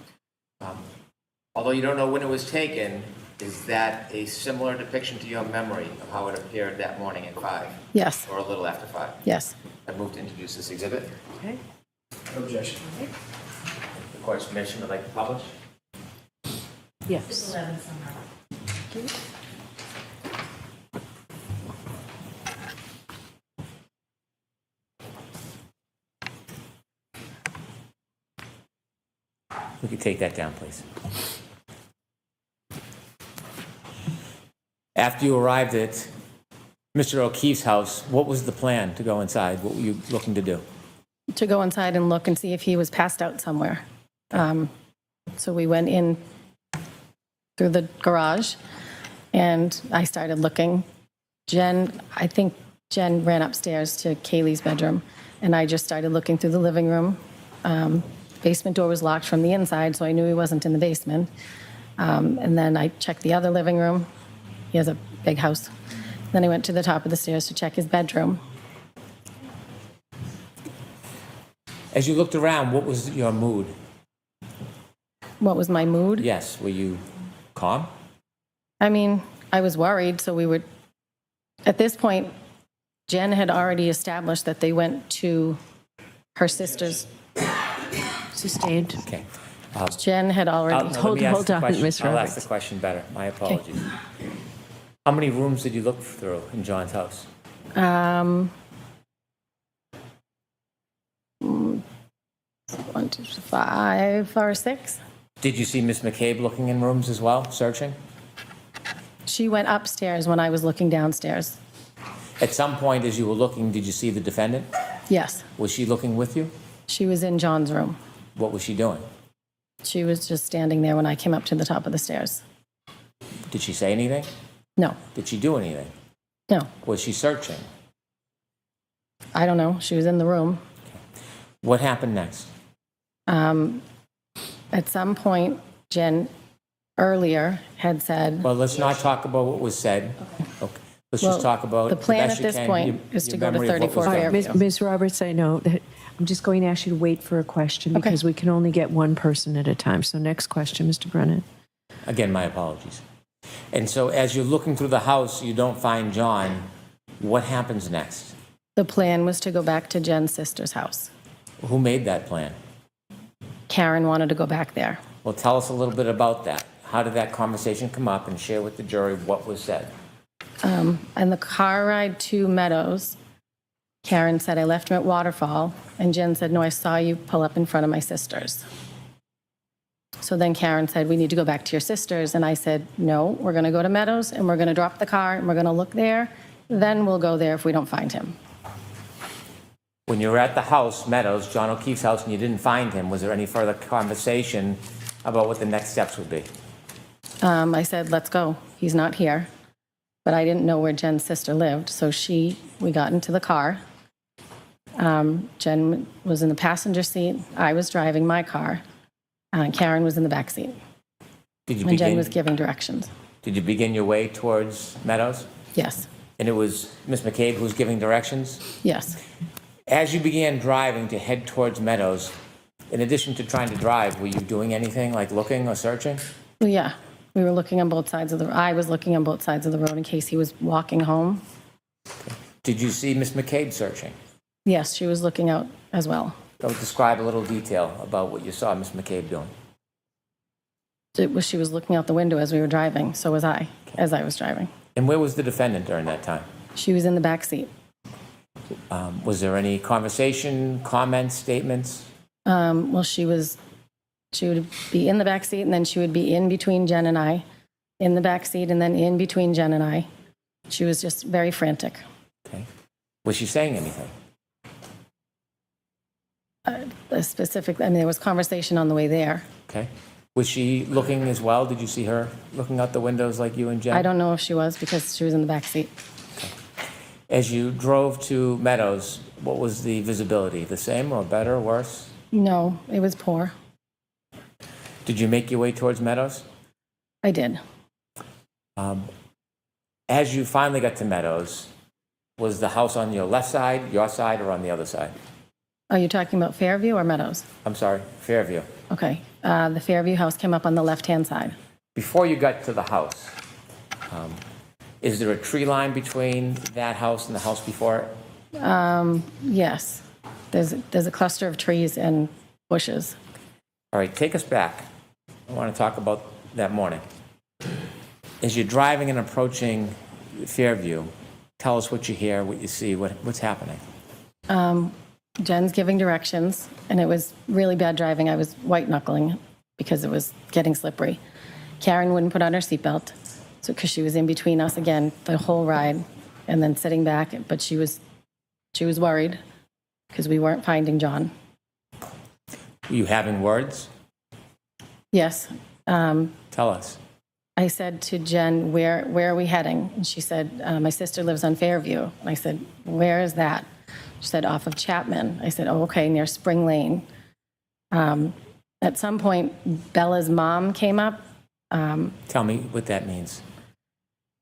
E: Although you don't know when it was taken, is that a similar depiction to your memory of how it appeared that morning at 5?
F: Yes.
E: Or a little after 5?
F: Yes.
E: I move to introduce this exhibit.
D: Okay.
E: No objection. The court's permission, I'd like to publish.
D: Yes.
G: 11 somehow.
E: We could take that down, please. After you arrived at Mr. O'Keefe's house, what was the plan to go inside? What were you looking to do?
F: To go inside and look and see if he was passed out somewhere. So we went in through the garage, and I started looking. I think Jen ran upstairs to Kaylee's bedroom, and I just started looking through the living room. Basement door was locked from the inside, so I knew he wasn't in the basement. And then I checked the other living room. He has a big house. Then I went to the top of the stairs to check his bedroom.
E: As you looked around, what was your mood?
F: What was my mood?
E: Yes, were you calm?
F: I mean, I was worried, so we were, at this point, Jen had already established that they went to her sister's.
D: Sustained.
E: Okay.
F: Jen had already.
D: Hold on, Ms.
E: I'll
D: Roberts.
E: ask the question better. My apologies. How many rooms did you look through in John's house?
F: 1, 2, 5 or 6.
E: Did you see Miss McCabe looking in rooms as well, searching?
F: She went upstairs when I was looking downstairs.
E: At some point, as you were looking, did you see the defendant?
F: Yes,
E: Was she looking with you?
F: she was in John's room.
E: What was she doing?
F: She was just standing there when I came up to the top of the stairs.
E: Did she say anything?
F: No,
E: Did she do anything?
F: no,
E: Was she searching?
F: I don't know. She was in the room.
E: What happened next?
F: At some point, Jen earlier had said,
E: Well, let's not talk about what was said. Okay. Let's
F: Well,
E: just talk about
F: the plan
E: best
F: at
E: you
F: this
E: can,
F: point
E: your-
F: is to
E: your
F: go to
E: memory of what
F: 34
E: was done.
F: Fairview.
D: Ms. Roberts, I know that I'm just going to ask you to wait for a question
F: Okay.
D: because we can only get one person at a time. So next question, Mr. Brennan.
E: Again, my apologies. And so as you're looking through the house, you don't find John. What happens next?
F: the plan was to go back to Jen's sister's house.
E: Who made that plan?
F: Karen wanted to go back there.
E: Well, tell us a little bit about that. How did that conversation come up, and share with the jury what was said?
F: And the car ride to Meadows, Karen said, I left him at Waterfall. And Jen said, no, I saw you pull up in front of my sister's. So then Karen said, we need to go back to your sister's. And I said, no, we're going to go to Meadows, and we're going to drop the car, and we're going to look there. Then we'll go there if we don't find him.
E: When you were at the house, Meadows, John O'Keefe's house, and you didn't find him, was there any further conversation about what the next steps would be?
F: I said, let's go. He's not here. But I didn't know where Jen's sister lived. So we got into the car. Jen was in the passenger seat. I was driving my car. Karen was in the back seat.
E: Did you
F: And Jen
E: begin,
F: was giving directions.
E: did you begin your way towards Meadows?
F: Yes,
E: And it was Miss McCabe who was giving directions?
F: yes.
E: As you began driving to head towards Meadows, in addition to trying to drive, were you doing anything like looking or searching?
F: Well, yeah, we were looking on both sides of the, I was looking on both sides of the road in case he was walking home.
E: Did you see Miss McCabe searching?
F: Yes, she was looking out as well.
E: Go describe a little detail about what you saw Miss McCabe doing.
F: She was looking out the window as we were driving. So was I, as I was driving.
E: And where was the defendant during that time?
F: She was in the back seat.
E: Was there any conversation, comments, statements?
F: Well, she would be in the back seat, and then she would be in between Jen and I, in the back seat, and then in between Jen and I. She was just very frantic.
E: Okay. Was she saying anything?
F: There was conversation on the way there.
E: Okay. Was she looking as well? Did you see her looking out the windows like you and Jen?
F: I don't know if she was because she was in the back seat.
E: As you drove to Meadows, what was the visibility? The same or better, worse?
F: No, it was poor.
E: Did you make your way towards Meadows?
F: I did.
E: As you finally got to Meadows, was the house on your left side, your side, or on the other side?
F: Are you talking about Fairview or Meadows?
E: I'm sorry, Fairview.
F: Okay. The Fairview house came up on the left-hand side.
E: Before you got to the house, is there a tree line between that house and the house before it?
F: Yes. There's a cluster of trees and bushes.
E: All right, take us back. I want to talk about that morning. As you're driving and approaching Fairview, tell us what you hear, what you see, what's happening.
F: Jen's giving directions, and it was really bad driving. I was white-knuckling. because it was getting slippery. Karen wouldn't put on her seatbelt, so because she was in between us again the whole ride, and then sitting back. But she was worried because we weren't finding John.
E: Were you having words?
F: Yes.
E: Tell us.
F: I said to Jen, where are we heading? And she said, my sister lives on Fairview. And I said, where is that? She said, off of Chapman. I said, oh, okay, near Spring Lane. At some point, Bella's mom came up.
E: Tell me what that means.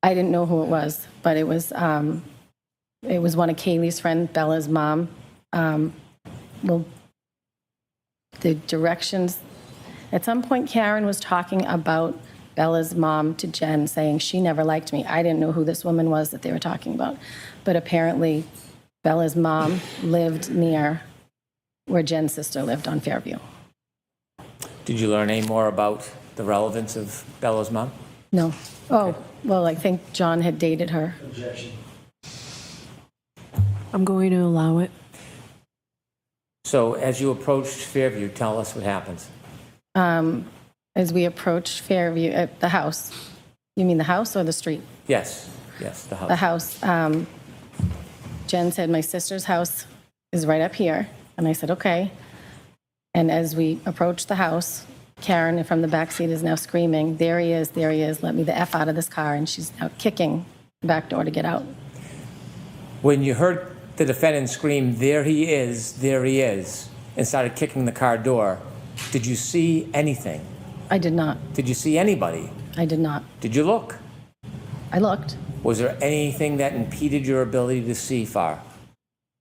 F: I didn't know who it was, but it was one of Kaylee's friends, Bella's mom. Well, the directions, at some point Karen was talking about Bella's mom to Jen, saying she never liked me. I didn't know who this woman was that they were talking about, but apparently Bella's mom lived near where Jen's sister lived on Fairview.
E: Did you learn any more about the relevance of Bella's mom?
F: No. Oh, well, I think John had dated her.
D: I'm going to allow it.
E: So as you approached Fairview, tell us what happens.
F: As we approached Fairview, at the house. You mean the house or the street?
E: Yes, the house.
F: The house. Jen said, my sister's house is right up here. And I said, okay. And as we approached the house, Karen from the back seat is now screaming, there he is, let me the F out of this car. And she's now kicking the back door to get out.
E: When you heard the defendant scream, there he is, and started kicking the car door, did you see anything?
F: I did not.
E: Did you see anybody?
F: I did not.
E: Did you look?
F: I looked.
E: Was there anything that impeded your ability to see far?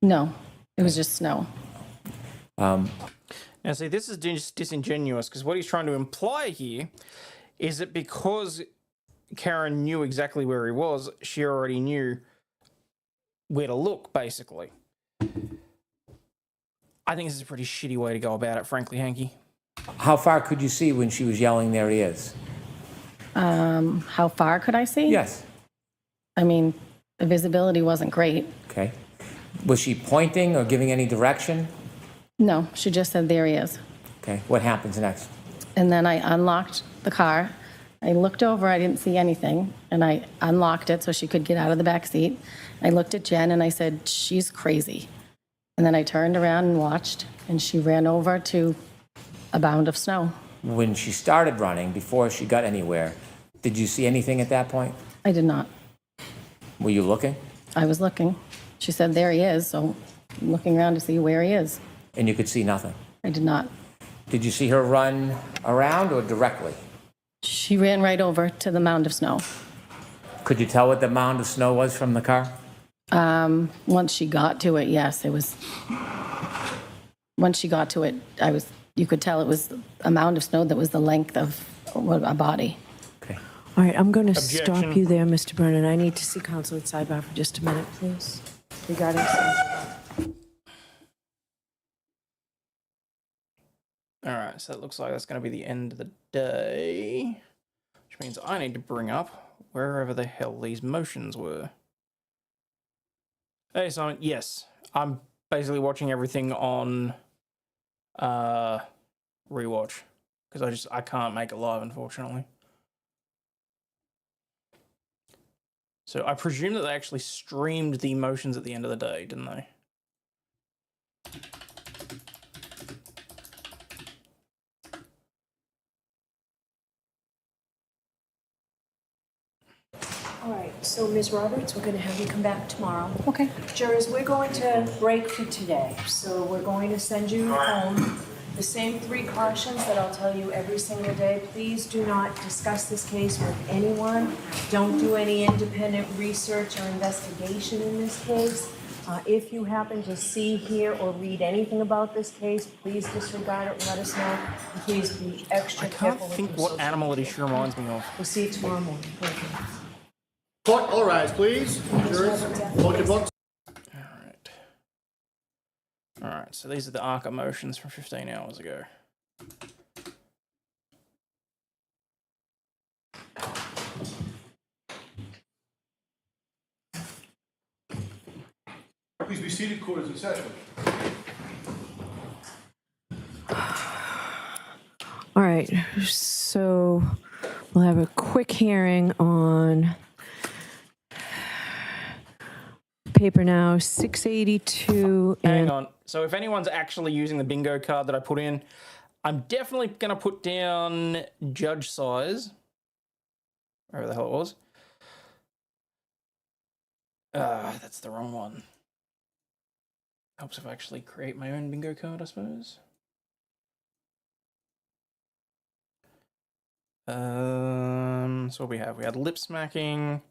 F: No, it was just snow.
B: Now, see, this is disingenuous, because what he's trying to imply here is that because Karen knew exactly where he was, she already knew where to look, basically. I think this is a pretty shitty way to go about it, frankly, Hanky.
E: How far could you see when she was yelling, there he is?
F: How far could I see?
E: Yes.
F: I mean, the visibility wasn't great.
E: Okay. Was she pointing or giving any direction?
F: No, she just said, there he is.
E: Okay. What happens next?
F: And then I unlocked the car. I looked over, I didn't see anything, and I unlocked it so she could get out of the back seat. I looked at Jen and I said, she's crazy. And then I turned around and watched, and she ran over to a mound of snow.
E: When she started running, before she got anywhere, did you see anything at that point?
F: I did not.
E: Were you looking?
F: I was looking. She said, there he is, so I'm looking around to see where he is.
E: And you could see nothing?
F: I did not.
E: Did you see her run around or directly?
F: She ran right over to the mound of snow.
E: Could you tell what the mound of snow was from the car?
F: Once she got to it, yes, it was. Once she got to it, you could tell it was a mound of snow that was the length of a body.
E: Okay.
D: All right, I'm going to
B: Objection.
D: stop you there, Mr. Brennan. I need to see counsel at sidebar for just a minute, please, regarding
B: All right, so it looks like that's going to be the end of the day, which means I need to bring up wherever the hell these motions were. Hey, Simon, yes, I'm basically watching everything on rewatch, because I can't make it live, unfortunately. So I presume that they actually streamed the motions at the end of the day, didn't they?
D: All right, so Ms. Roberts, we're going to have you come back tomorrow.
F: Okay.
D: Jurors, we're going to break for today, so we're going to send you home. The same 3 cautions that I'll tell you every single day. Please do not discuss this case with anyone. Don't do any independent research or investigation in this case. If you happen to see, hear, or read anything about this case, please disregard it and let us know. And please be extra
B: I can't
D: careful with
B: think
D: your
B: what
D: social
B: animal it
D: media.
B: sure reminds me of.
D: We'll see you tomorrow morning. Thank you.
C: Court, all rise, please. Jurors, hold your books.
B: All right, so these are the ARCA motions from 15 hours ago.
C: Please be seated, court is in session.
D: All right, so we'll have a quick hearing on paper now 682
B: Hang
D: and
B: on. So if anyone's actually using the bingo card that I put in, I'm definitely going to put down judge size. Wherever the hell it was. That's the wrong one. Helps if I actually create my own bingo card, I suppose. So what we have? We had lip smacking.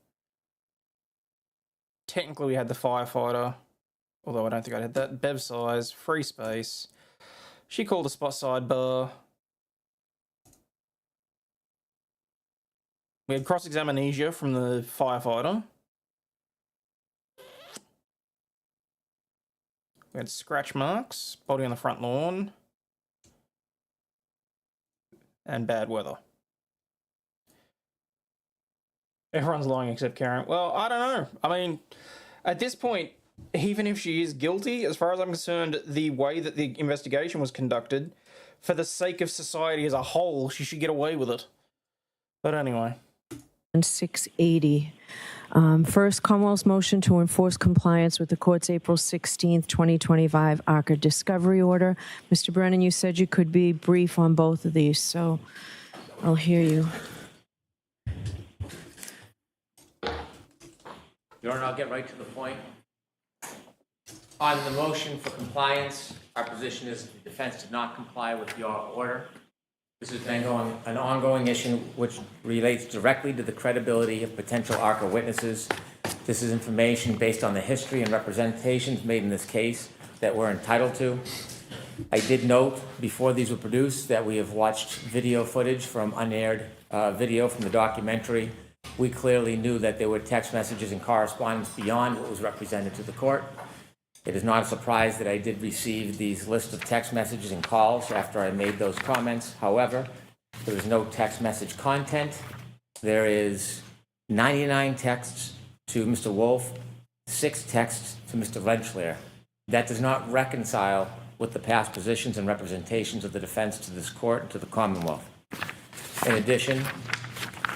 B: Technically, we had the firefighter, although I don't think I had that. Bev size, free space. She called a spot sidebar. We had cross-examination from the firefighter. We had scratch marks, body on the front lawn, and bad weather. Everyone's lying except Karen. Well, I don't know. I mean, at this point, even if she is guilty, as far as I'm concerned, the way that the investigation was conducted, for the sake of society as a whole, she should get away with it. But anyway.
D: 680. First, Commonwealth's motion to enforce compliance with the court's April 16th, 2025 ARCA discovery order. Mr. Brennan, you said you could be brief on both of these, so I'll hear you.
E: Your Honor, I'll get right to the point. On the motion for compliance, our position is the defense did not comply with your order. This has been an ongoing issue which relates directly to the credibility of potential ARCA witnesses. This is information based on the history and representations made in this case that we're entitled to. I did note before these were produced that we have watched video footage from unaired video from the documentary. We clearly knew that there were text messages and correspondence beyond what was represented to the court. It is not a surprise that I did receive these lists of text messages and calls after I made those comments. However, there is no text message content. There is 99 texts to Mr. Wolf, 6 texts to Mr. Rentschler. That does not reconcile with the past positions and representations of the defense to this court and to the Commonwealth. In addition,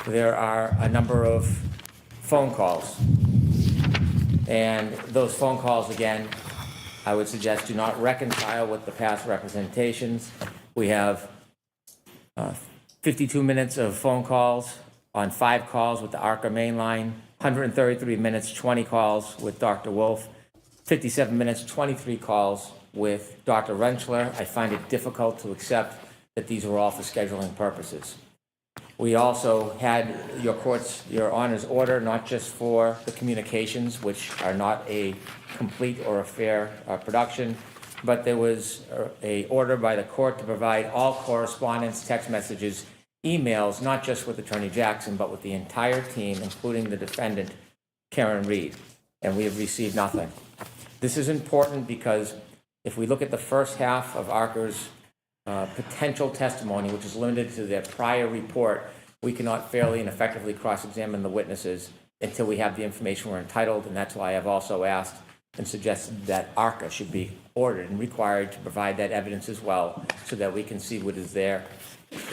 E: there are a number of phone calls. And those phone calls, again, I would suggest do not reconcile with the past representations. We have 52 minutes of phone calls on 5 calls with the ARCA mainline, 133 minutes, 20 calls with Dr. Wolf, 57 minutes, 23 calls with Dr. Rentschler. I find it difficult to accept that these were all for scheduling purposes. We also had your Honor's order, not just for the communications, which are not a complete or a fair production, but there was a order by the court to provide all correspondence, text messages, emails, not just with Attorney Jackson, but with the entire team, including the defendant, Karen Reed, and we have received nothing. This is important because if we look at the first half of ARCA's potential testimony, which is limited to their prior report, we cannot fairly and effectively cross-examine the witnesses until we have the information we're entitled, and that's why I've also asked and suggested that ARCA should be ordered and required to provide that evidence as well so that we can see what is there.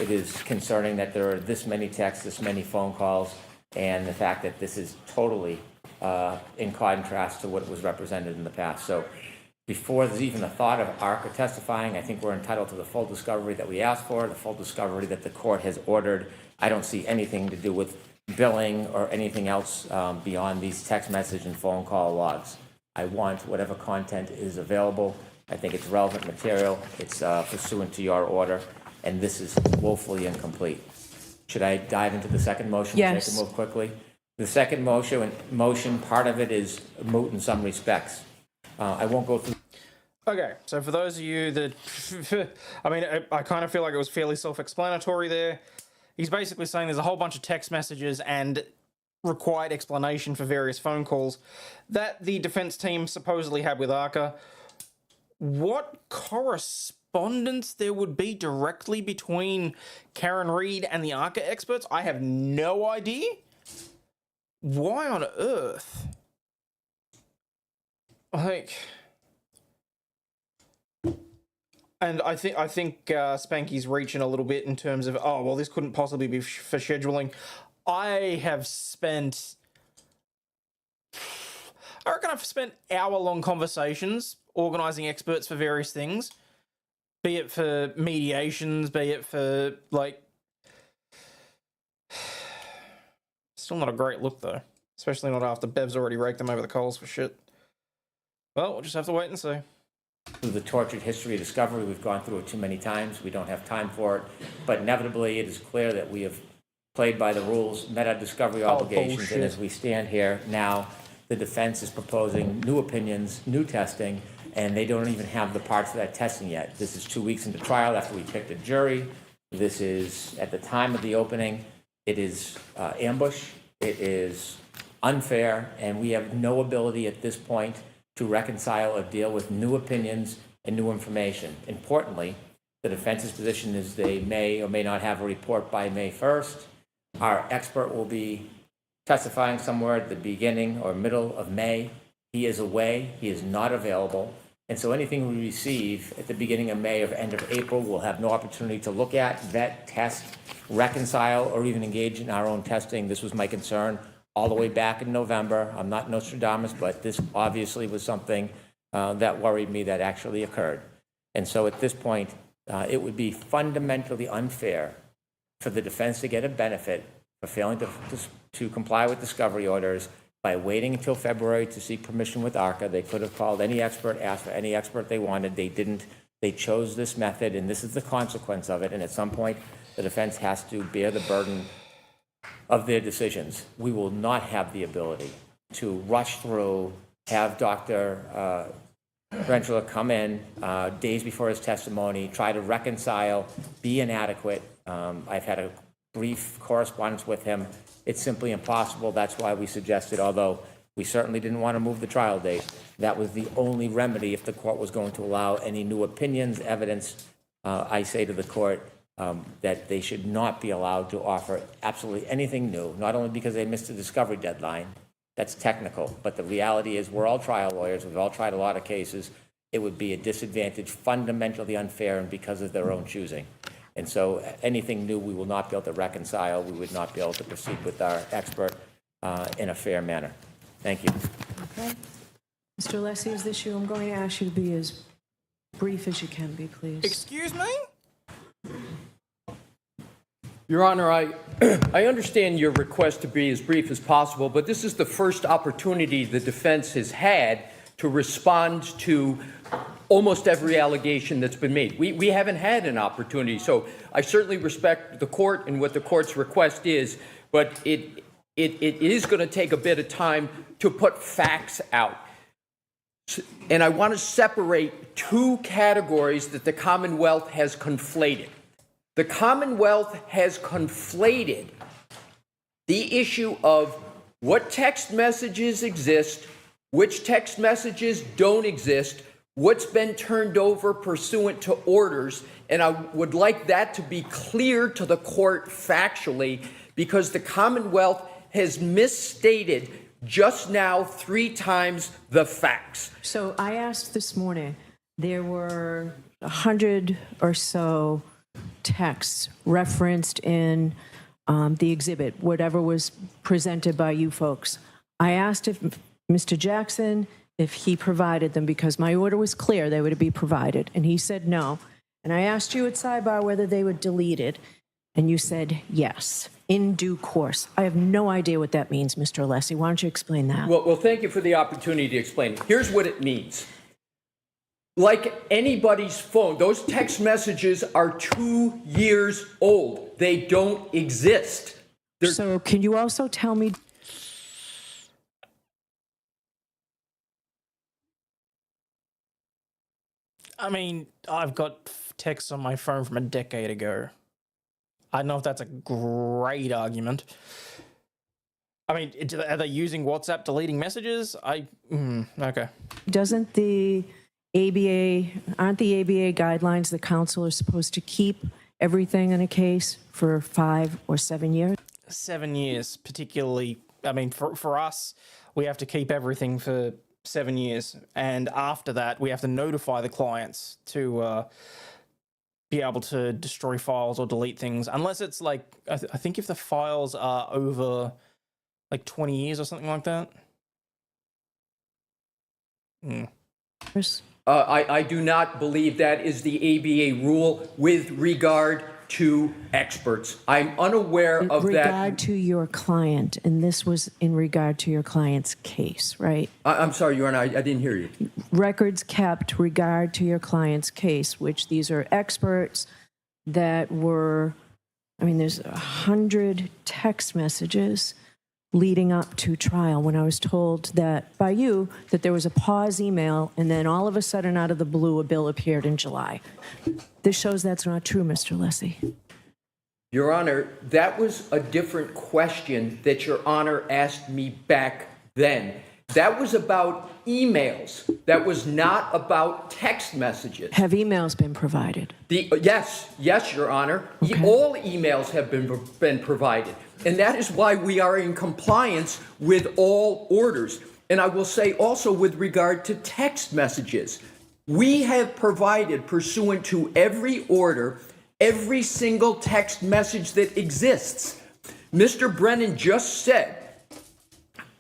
E: It is concerning that there are this many texts, this many phone calls, and the fact that this is totally in contrast to what was represented in the past. So before there's even a thought of ARCA testifying, I think we're entitled to the full discovery that we asked for, the full discovery that the court has ordered. I don't see anything to do with billing or anything else beyond these text message and phone call logs. I want whatever content is available. I think it's relevant material. It's pursuant to your order, and this is woefully incomplete. Should I dive into the second motion?
D: Yes.
E: So I can move quickly. The second motion, part of it is moot in some respects. I won't go through.
B: Okay, so for those of you that, I mean, I kind of feel like it was fairly self-explanatory there. He's basically saying there's a whole bunch of text messages and required explanation for various phone calls that the defense team supposedly had with ARCA. What correspondence there would be directly between Karen Reed and the ARCA experts, I have no idea. Why on earth? Like, And I think Spanky's reaching a little bit in terms of, oh, well, this couldn't possibly be for scheduling. I reckon I've spent hour-long conversations organising experts for various things, be it for mediations, be it for, like... Still not a great look, though. Especially not after Bev's already raked them over the coals for shit. Well, we'll just have to wait and see.
E: The tortured history of discovery, we've gone through it too many times. We don't have time for it. But inevitably, it is clear that we have played by the rules, met our discovery obligations,
B: bullshit.
E: and as we stand here now, the defense is proposing new opinions, new testing, and they don't even have the parts of that testing yet. This is 2 weeks into trial after we picked a jury. This is, at the time of the opening, it is ambush, it is unfair, and we have no ability at this point to reconcile or deal with new opinions and new information. Importantly, the defense's position is they may or may not have a report by May 1st. Our expert will be testifying somewhere at the beginning or middle of May. He is away, he is not available, and so anything we receive at the beginning of May or end of April, we'll have no opportunity to look at, vet, test, reconcile, or even engage in our own testing. This was my concern all the way back in November. I'm not Nostradamus, but this obviously was something that worried me that actually occurred. And so at this point, it would be fundamentally unfair for the defense to get a benefit for failing to comply with discovery orders by waiting until February to seek permission with ARCA. They could have called any expert, asked for any expert they wanted. They didn't. They chose this method, and this is the consequence of it. And at some point, the defense has to bear the burden of their decisions. We will not have the ability to rush through, have Dr. Retrial come in days before his testimony, try to reconcile, be inadequate. I've had a brief correspondence with him. It's simply impossible. That's why we suggested, although we certainly didn't want to move the trial date, that was the only remedy if the court was going to allow any new opinions, evidence. I say to the court, that they should not be allowed to offer absolutely anything new, not only because they missed the discovery deadline, that's technical, but the reality is we're all trial lawyers, we've all tried a lot of cases. It would be a disadvantage, fundamentally unfair, and because of their own choosing. And so anything new we will not be able to reconcile, we would not be able to proceed with our expert in a fair manner. Thank you.
D: Okay. Mr. Alessi, is this you? I'm going to ask you to be as brief as you can be, please.
B: Excuse me?
J: Your Honor, I understand your request to be as brief as possible, but this is the first opportunity the defense has had to respond to almost every allegation that's been made. We haven't had an opportunity, so I certainly respect the court and what the court's request is, but it is going to take a bit of time to put facts out. And I want to separate two categories that the Commonwealth has conflated. The Commonwealth has conflated the issue of what text messages exist, which text messages don't exist, what's been turned over pursuant to orders, and I would like that to be clear to the court factually, because the Commonwealth has misstated just now 3 times the facts.
D: So I asked this morning, there were 100 or so texts referenced in the exhibit, whatever was presented by you folks. I asked if Mr. Jackson, if he provided them, because my order was clear they were to be provided, and he said no. And I asked you at sidebar whether they were deleted, and you said yes, in due course. I have no idea what that means, Mr. Alessi. Why don't you explain that?
J: Well, thank you for the opportunity to explain. Here's what it means. Like anybody's phone, those text messages are 2 years old. They don't exist.
D: So can you also tell me?
B: I mean, I've got texts on my phone from a decade ago. I don't know if that's a great argument. I mean, are they using WhatsApp deleting messages? Okay.
D: Doesn't the aren't the ABA guidelines the council are supposed to keep everything in a case for 5 or 7 years?
B: 7 years, particularly. I mean, for us, we have to keep everything for 7 years, and after that we have to notify the clients to be able to destroy files or delete things, unless it's like I think if the files are over like 20 years or something like that.
J: I do not believe that is the ABA rule with regard to experts. I'm unaware of that.
D: In regard to your client, and this was in regard to your client's case, right?
J: I'm sorry, Your Honor, I didn't hear you.
D: Records kept regard to your client's case, which these are experts that were, I mean, there's 100 text messages leading up to trial when I was told that by you that there was a pause email and then all of a sudden out of the blue a bill appeared in July. This shows that's not true, Mr. Lessie.
J: Your Honor, that was a different question that Your Honor asked me back then. That was about emails. That was not about text messages.
D: Have emails been provided?
J: Yes, Your Honor.
D: Okay.
J: All emails have been provided. And that is why we are in compliance with all orders. And I will say also with regard to text messages, we have provided, pursuant to every order, every single text message that exists. Mr. Brennan just said,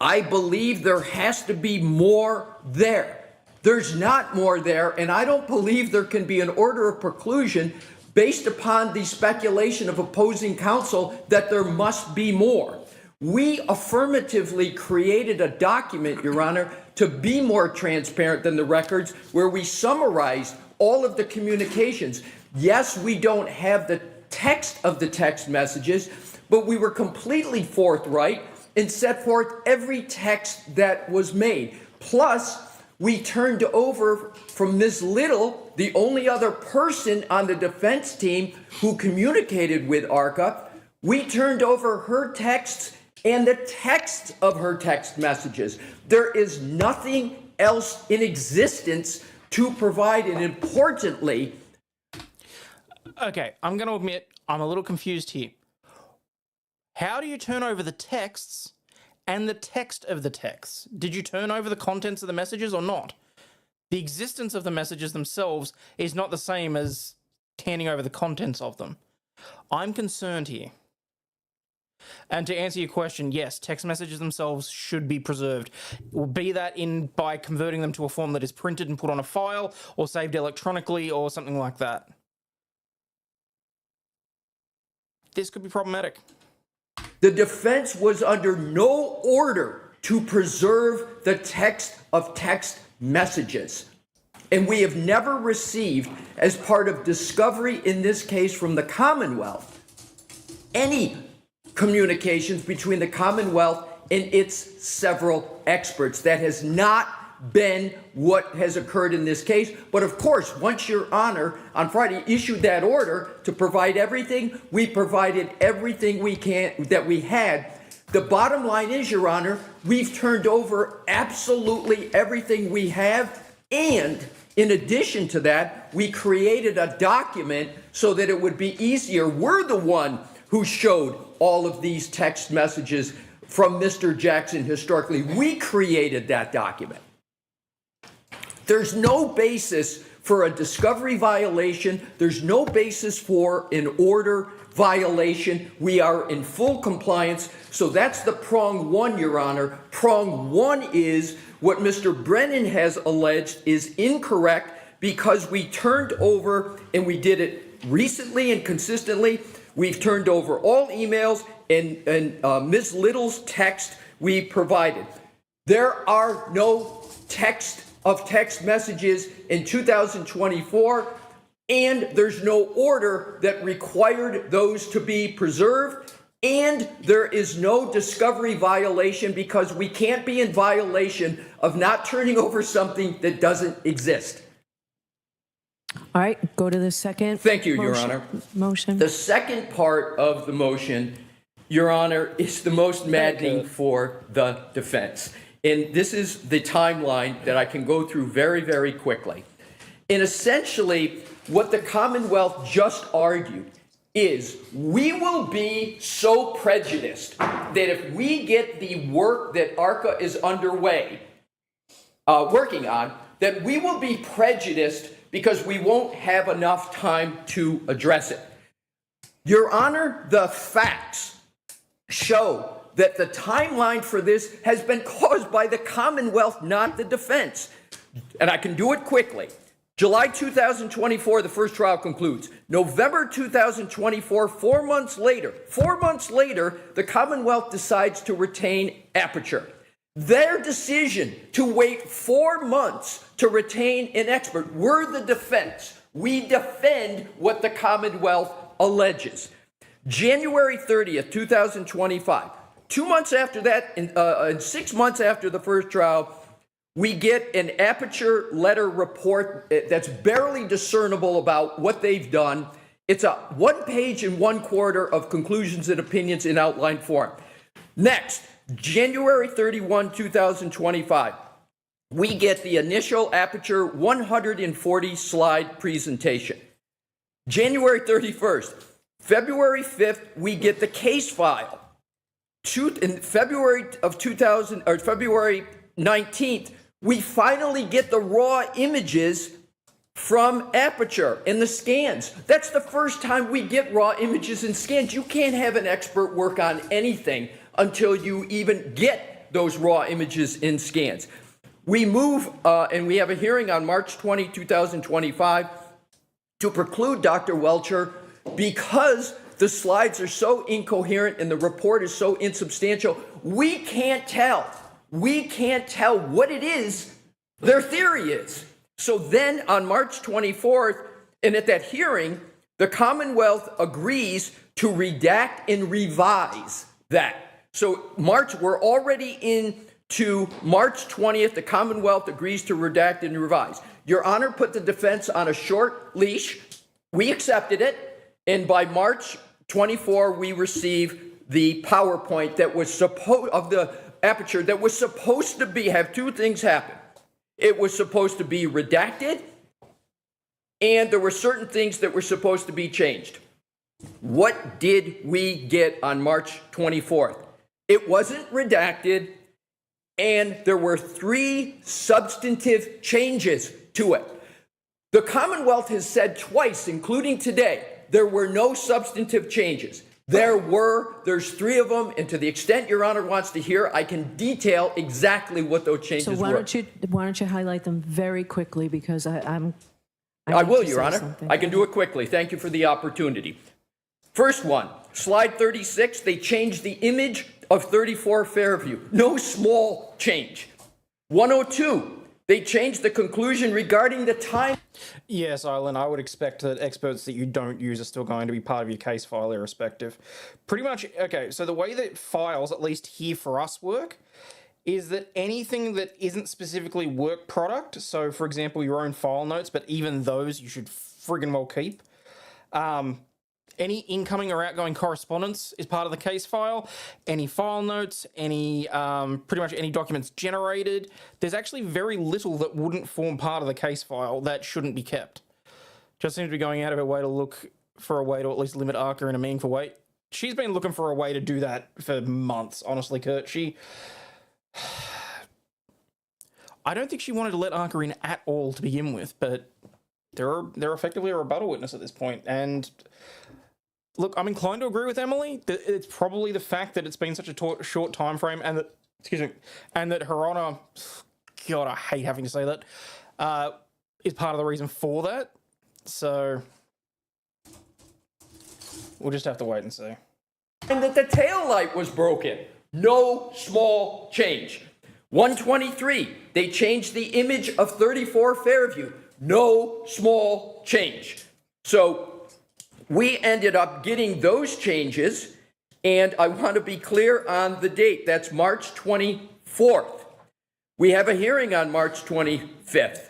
J: I believe there has to be more there. There's not more there, and I don't believe there can be an order of preclusion based upon the speculation of opposing counsel that there must be more. We affirmatively created a document, Your Honor, to be more transparent than the records, where we summarize all of the communications. Yes, we don't have the text of the text messages, but we were completely forthright and set forth every text that was made. Plus, we turned over from Ms. Little, the only other person on the defense team who communicated with ARCA, we turned over her texts and the text of her text messages. There is nothing else in existence to provide, and importantly...
B: Okay, I'm going to admit I'm a little confused here. How do you turn over the texts and the text of the texts? Did you turn over the contents of the messages or not? The existence of the messages themselves is not the same as handing over the contents of them. I'm concerned here. And to answer your question, yes, text messages themselves should be preserved. Be that by converting them to a form that is printed and put on a file or saved electronically or something like that. This could be problematic.
J: The defense was under no order to preserve the text of text messages. And we have never received, as part of discovery in this case from the Commonwealth, any communications between the Commonwealth and its several experts. That has not been what has occurred in this case. But of course, once Your Honor on Friday issued that order to provide everything, we provided everything we can that we had. The bottom line is, Your Honor, we've turned over absolutely everything we have, and in addition to that, we created a document so that it would be easier. We're the one who showed all of these text messages from Mr. Jackson historically. We created that document. There's no basis for a discovery violation. There's no basis for an order violation. We are in full compliance. So that's the prong one, Your Honor. Prong one is what Mr. Brennan has alleged is incorrect because we turned over, and we did it recently and consistently. We've turned over all emails and Ms. Little's text we provided. There are no text messages in 2024, and there's no order that required those to be preserved, and there is no discovery violation because we can't be in violation of not turning over something that doesn't exist.
D: All right, go to the second.
J: Thank you, Your Honor.
D: Motion.
J: The second part of the motion, Your Honor, is the most maddening for the defense. And this is the timeline that I can go through very, very quickly. And essentially, what the Commonwealth just argued is we will be so prejudiced that if we get the work that ARCA is underway, working on, that we will be prejudiced because we won't have enough time to address it. Your Honor, the facts show that the timeline for this has been caused by the Commonwealth, not the defense. And I can do it quickly. July 2024, the first trial concludes. November 2024, 4 months later, the Commonwealth decides to retain Aperture. Their decision to wait 4 months to retain an expert, we're the defense. We defend what the Commonwealth alleges. January 30th, 2025, 2 months after that, and 6 months after the first trial, we get an Aperture letter report that's barely discernible about what they've done. It's a 1 page and 1/4 of conclusions and opinions in outline form. Next, January 31, 2025, we get the initial Aperture 140 slide presentation. January 31st, February 5th, we get the case file. In February 19th, we finally get the raw images from Aperture in the scans. That's the first time we get raw images and scans. You can't have an expert work on anything until you even get those raw images in scans. We move, and we have a hearing on March 20, 2025, to preclude Dr. Welcher because the slides are so incoherent and the report is so insubstantial. We can't tell what it is their theory is. So then on March 24th, and at that hearing, the Commonwealth agrees to redact and revise that. So we're already into March 20th. The Commonwealth agrees to redact and revise. Your Honor put the defense on a short leash. We accepted it. And by March 24, we receive the PowerPoint that was of the Aperture that was supposed to have two things happen. It was supposed to be redacted, and there were certain things that were supposed to be changed. What did we get on March 24th? It wasn't redacted, and there were 3 substantive changes to it. The Commonwealth has said twice, including today, there were no substantive changes. There's 3 of them, and to the extent Your Honor wants to hear, I can detail exactly what those changes were.
D: So why don't you highlight them very quickly, because I
J: will, Your Honor. I can do it quickly. Thank you for the opportunity. First one, slide 36, they changed the image of 34 Fairview. No small change. 102, they changed the conclusion regarding the time.
B: Yes, Eileen, I would expect that experts that you don't use are still going to be part of your case file irrespective. Pretty much, okay, so the way that files, at least here for us, work is that anything that isn't specifically work product, so for example, your own file notes, but even those you should friggin' well keep. Any incoming or outgoing correspondence is part of the case file. Any file notes, any pretty much any documents generated. There's actually very little that wouldn't form part of the case file that shouldn't be kept. Just seems to be going out of her way to look for a way to at least limit Arca in a meaningful way. She's been looking for a way to do that for months, honestly, Kurt. I don't think she wanted to let Arca in at all to begin with, but they're effectively a rebuttal witness at this point, and look, I'm inclined to agree with Emily. It's probably the fact that it's been such a short time frame, and that Her Honor, God, I hate having to say that, is part of the reason for that. So we'll just have to wait and see.
J: And that the tail light was broken. No small change. 123, they changed the image of 34 Fairview. No small change. So we ended up getting those changes, and I want to be clear on the date. That's March 24th. We have a hearing on March 25th.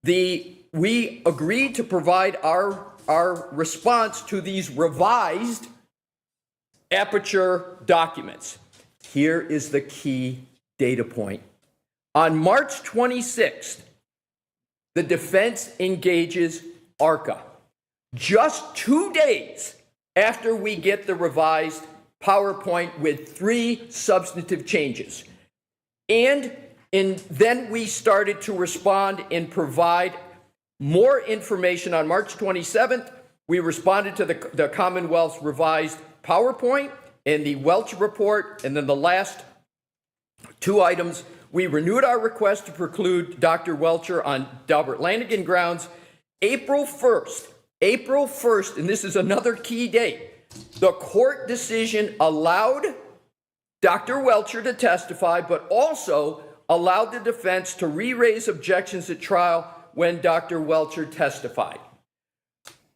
J: We agreed to provide our response to these revised Aperture documents. Here is the key data point. On March 26th, the defense engages Arca. Just 2 days after we get the revised PowerPoint with 3 substantive changes. And And then we started to respond and provide more information. On March 27th, we responded to the Commonwealth's revised PowerPoint and the Welch report. And then the last two items, we renewed our request to preclude Dr. Welcher on Delbert Lanigan grounds. April 1st, and this is another key date, the court decision allowed Dr. Welcher to testify, but also allowed the defense to re-raise objections at trial when Dr. Welcher testified.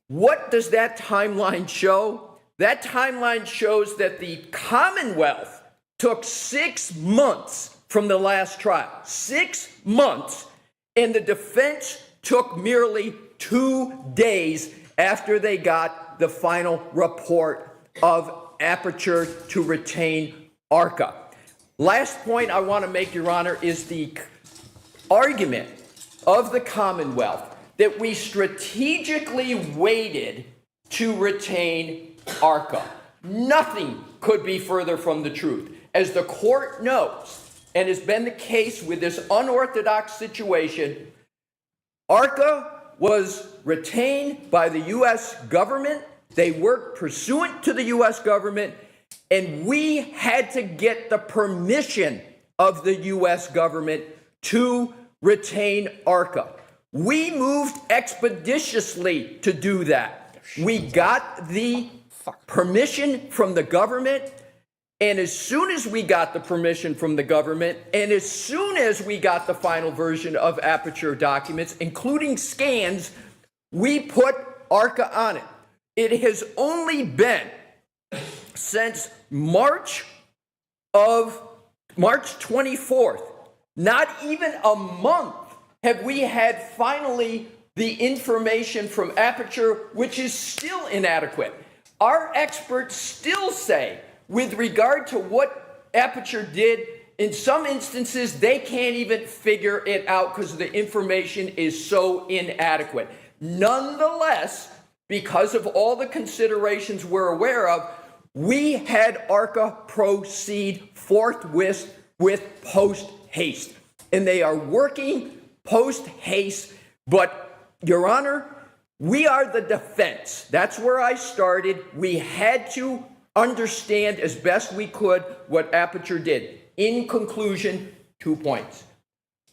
J: What does that timeline show? That timeline shows that the Commonwealth took 6 months from the last trial, 6 months, and the defense took merely 2 days after they got the final report of aperture to retain ARCA. Last point I want to make, Your Honor, is the argument of the Commonwealth that we strategically waited to retain ARCA. Nothing could be further from the truth. As the court knows, and has been the case with this unorthodox situation, ARCA was retained by the U.S. government. They worked pursuant to the U.S. government, and we had to get the permission of the U.S. government to retain ARCA. We moved expeditiously to do that. We got the permission from the government, and as soon as we got the permission from the government, and as soon as we got the final version of aperture documents, including scans, we put ARCA on it. It has only been since March 24th, not even a month, have we had finally the information from aperture, which is still inadequate. Our experts still say, with regard to what aperture did, in some instances, they can't even figure it out because the information is so inadequate. Nonetheless, because of all the considerations we're aware of, we had ARCA proceed forthwith with post-haste. And they are working post-haste, but, Your Honor, we are the defense. That's where I started. We had to understand as best we could what aperture did. In conclusion, 2 points.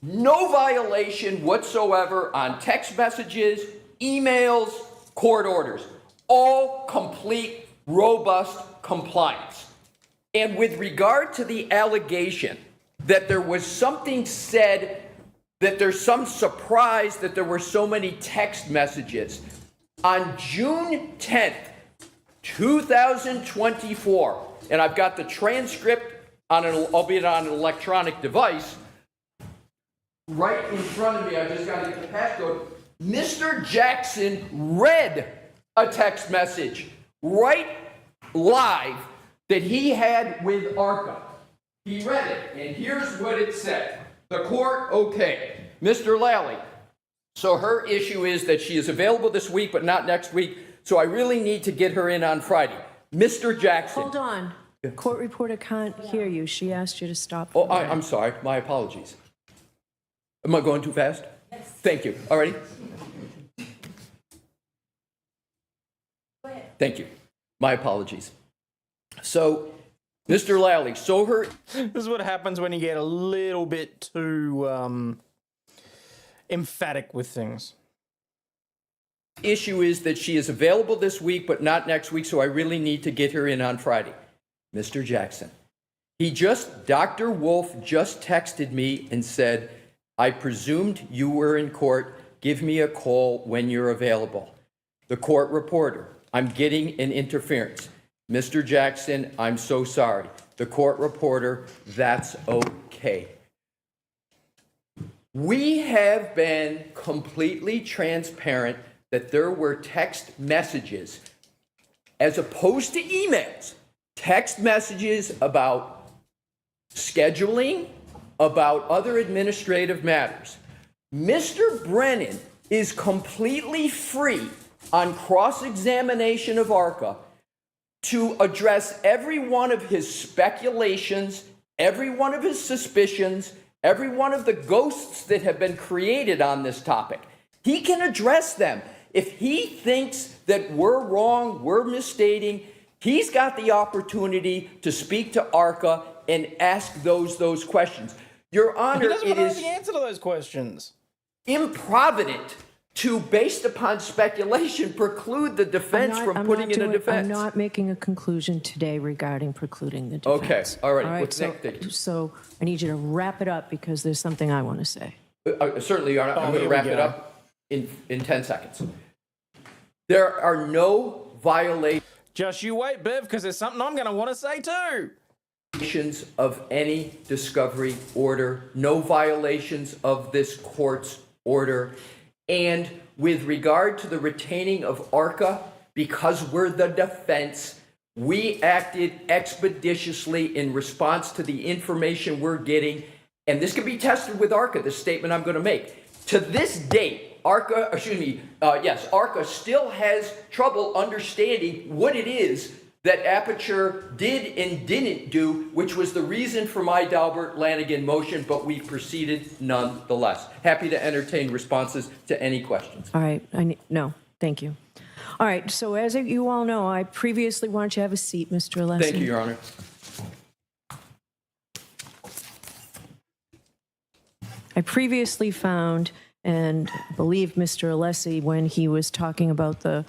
J: No violation whatsoever on text messages, emails, court orders. All complete, robust compliance. And with regard to the allegation that there was something said, that there's some surprise that there were so many text messages, on June 10th, 2024, and I've got the transcript on albeit on an electronic device, right in front of me. I just got to get the passcode. Mr. Jackson read a text message right live that he had with ARCA. He read it, and here's what it said. The court, okay. Mr. Lally, so her issue is that she is available this week, but not next week, so I really need to get her in on Friday. Mr. Jackson.
D: Hold on. Court reporter can't hear you. She asked you to stop.
J: Oh, I'm sorry. My apologies. Am I going too fast? Yes. Thank you. All righty. Go ahead. Thank you. My apologies. So, Mr. Lally, so her...
B: This is what happens when you get a little bit too emphatic with things.
J: Issue is that she is available this week, but not next week, so I really need to get her in on Friday. Mr. Jackson, Dr. Wolf just texted me and said, I presumed you were in court. Give me a call when you're available. The court reporter, I'm getting an interference. Mr. Jackson, I'm so sorry. The court reporter, that's okay. We have been completely transparent that there were text messages as opposed to emails. Text messages about scheduling, about other administrative matters. Mr. Brennan is completely free on cross-examination of ARCA to address every one of his speculations, every one of his suspicions, every one of the ghosts that have been created on this topic. He can address them. If he thinks that we're wrong, we're misstating, he's got the opportunity to speak to ARCA and ask those questions. Your Honor,
B: He doesn't
J: it
B: know
J: is
B: the answer to those questions.
J: improvident to, based upon speculation, preclude the defense from putting in a defense.
D: I'm not making a conclusion today regarding precluding the defense.
J: Okay, all right. What's next?
D: So I need you to wrap it up because there's something I want to say.
J: Certainly, Your Honor. I'm going
B: here
J: to
B: we
J: wrap it
B: go.
J: up in 10 seconds. There are no violations
B: Just you wait, Bev, because there's something I'm going to want to say too.
J: of any discovery order, no violations of this court's order. And with regard to the retaining of ARCA, because we're the defense, we acted expeditiously in response to the information we're getting. And this can be tested with ARCA, the statement I'm going to make. To this date, ARCA still has trouble understanding what it is that Aperture did and didn't do, which was the reason for my Dalbert Lanigan motion, but we proceeded nonetheless. Happy to entertain responses to any questions.
D: All right. No, thank you. All right. So as you all know, I previously wanted you to have a seat, Mr. Alessi.
J: Thank you, Your Honor.
D: I previously found and believe Mr. Alessi, when he was talking about the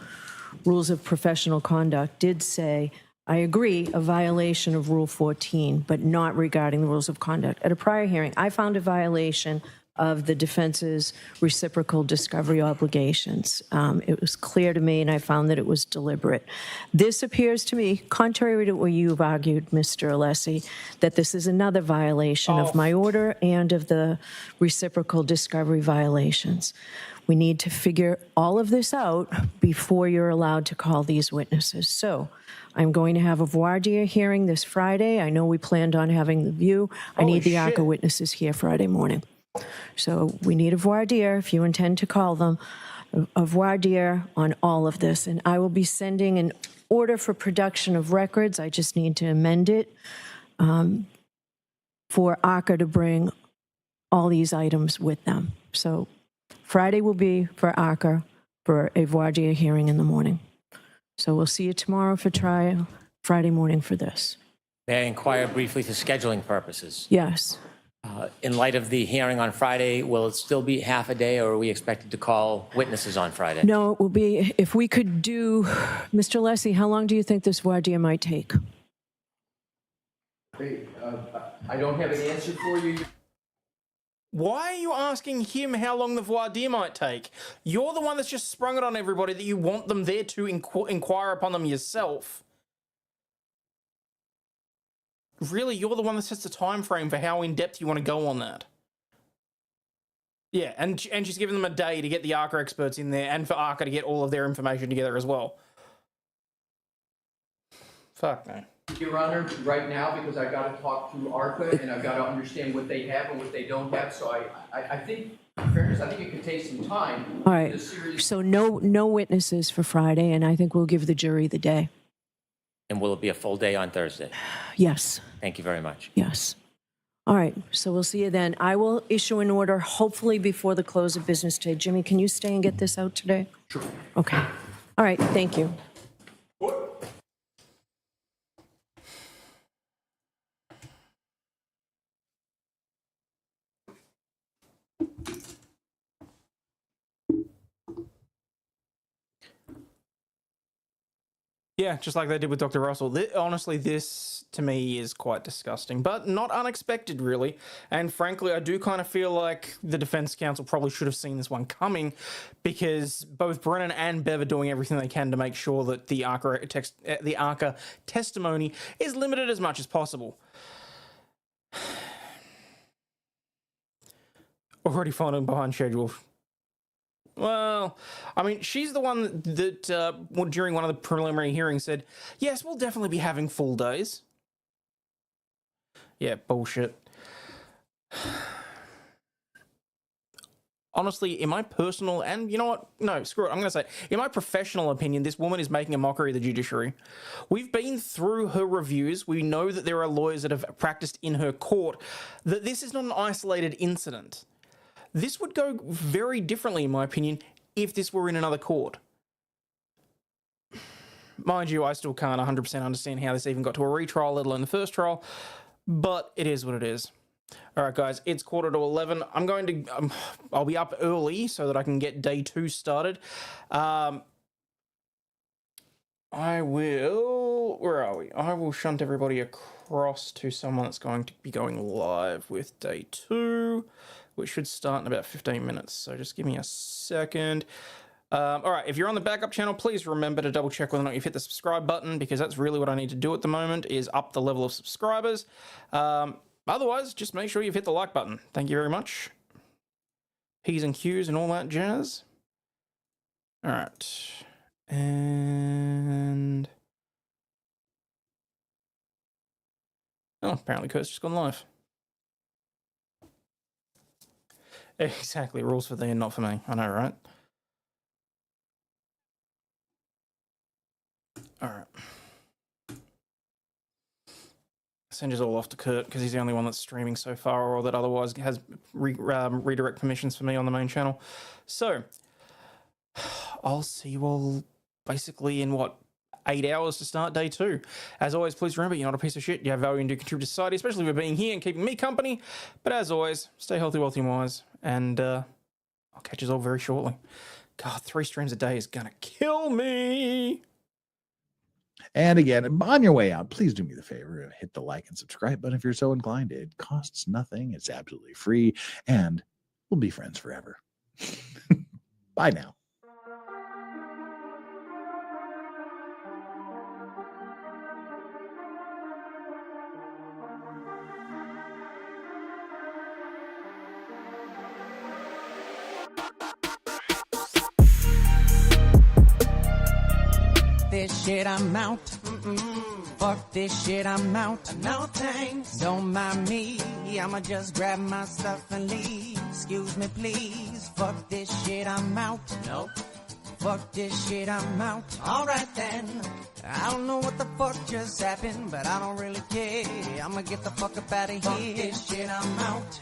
D: rules of professional conduct, did say, I agree, a violation of Rule 14, but not regarding the rules of conduct. At a prior hearing, I found a violation of the defense's reciprocal discovery obligations. It was clear to me, and I found that it was deliberate. This appears to me, contrary to what you've argued, Mr. Alessi, that this is another violation of my order and of the reciprocal discovery violations. We need to figure all of this out before you're allowed to call these witnesses. So I'm going to have a voir dire hearing this Friday. I know we planned on having the view. I need the ARCA witnesses here Friday morning. So we need a voir dire, if you intend to call them, a voir dire on all of this. And I will be sending an order for production of records. I just need to amend it for ARCA to bring all these items with them. So Friday will be for ARCA for a voir dire hearing in the morning. So we'll see you tomorrow for trial, Friday morning for this.
E: May I inquire briefly for scheduling purposes?
D: Yes.
E: In light of the hearing on Friday, will it still be half a day, or are we expected to call witnesses on Friday?
D: No, it will be, if we could do, Mr. Alessi, how long do you think this voir dire might take?
J: I don't have an answer for you.
B: Why are you asking him how long the voir dire might take? You're the one that's just sprung it on everybody that you want them there to inquire upon them yourself. Really, you're the one that sets the time frame for how in-depth you want to go on that. Yeah, and she's given them a day to get the ARCA experts in there and for ARCA to get all of their information together as well. Fuck no.
J: Your Honor, right now, because I've got to talk to ARCA and I've got to understand what they have and what they don't have, so I think, in fairness, I think it could take some time.
D: All right, so no witnesses for Friday, and I think we'll give the jury the day.
E: And will it be a full day on Thursday?
D: Yes.
E: Thank you very much.
D: Yes. All right, so we'll see you then. I will issue an order hopefully before the close of business today. Jimmy, can you stay and get this out today?
C: Sure.
D: Okay. All right, thank you.
B: Yeah, just like they did with Dr. Russell. Honestly, this to me is quite disgusting, but not unexpected, really. And frankly, I do kind of feel like the defense counsel probably should have seen this one coming, because both Brennan and Bev are doing everything they can to make sure that the ARCA testimony is limited as much as possible. Already falling behind schedule. Well, I mean, she's the one that during one of the preliminary hearings said, yes, we'll definitely be having full days. Yeah, bullshit. honestly, in my personal, and you know what? No, screw it. I'm going to say, in my professional opinion, this woman is making a mockery of the judiciary. We've been through her reviews. We know that there are lawyers that have practiced in her court, that this is not an isolated incident. This would go very differently, in my opinion, if this were in another court. Mind you, I still can't 100% understand how this even got to a retrial, let alone the first trial, but it is what it is. All right, guys, it's 11:15. I'm going to, I'll be up early so that I can get day 2 started. I will, where are we? I will shunt everybody across to someone that's going to be going live with day 2, which should start in about 15 minutes. So just give me a second. All right, if you're on the backup channel, please remember to double check whether or not you've hit the subscribe button, because that's really what I need to do at the moment, is up the level of subscribers. Otherwise, just make sure you've hit the like button. Thank you very much. P's and Q's and all that jazz. All right. And... oh, apparently Kurt's just gone live. Exactly, rules for thee and not for me. I know, right? All right. Send us all off to Kurt because he's the only one that's streaming so far, or that otherwise has redirect permissions for me on the main channel. So I'll see you all basically in what, 8 hours to start day 2. As always, please remember, you're not a piece of shit. You have value and do contribute to society, especially for being here and keeping me company. But as always, stay healthy, wealthy, and wise. And I'll catch you all very shortly. God, 3 streams a day is gonna kill me.
K: And again, on your way out, please do me the favor of hit the like and subscribe button if you're so inclined. It costs nothing. It's absolutely free. And we'll be friends forever. Bye now.
L: This shit, I'm out. Fuck this shit, I'm out. No thanks. Don't mind me. I'ma just grab my stuff and leave. Excuse me, please. Fuck this shit, I'm out. Nope. Fuck this shit, I'm out. Alright then. I don't know what the fuck just happened, but I don't really care. I'ma get the fuck up out of here. Fuck this shit, I'm out.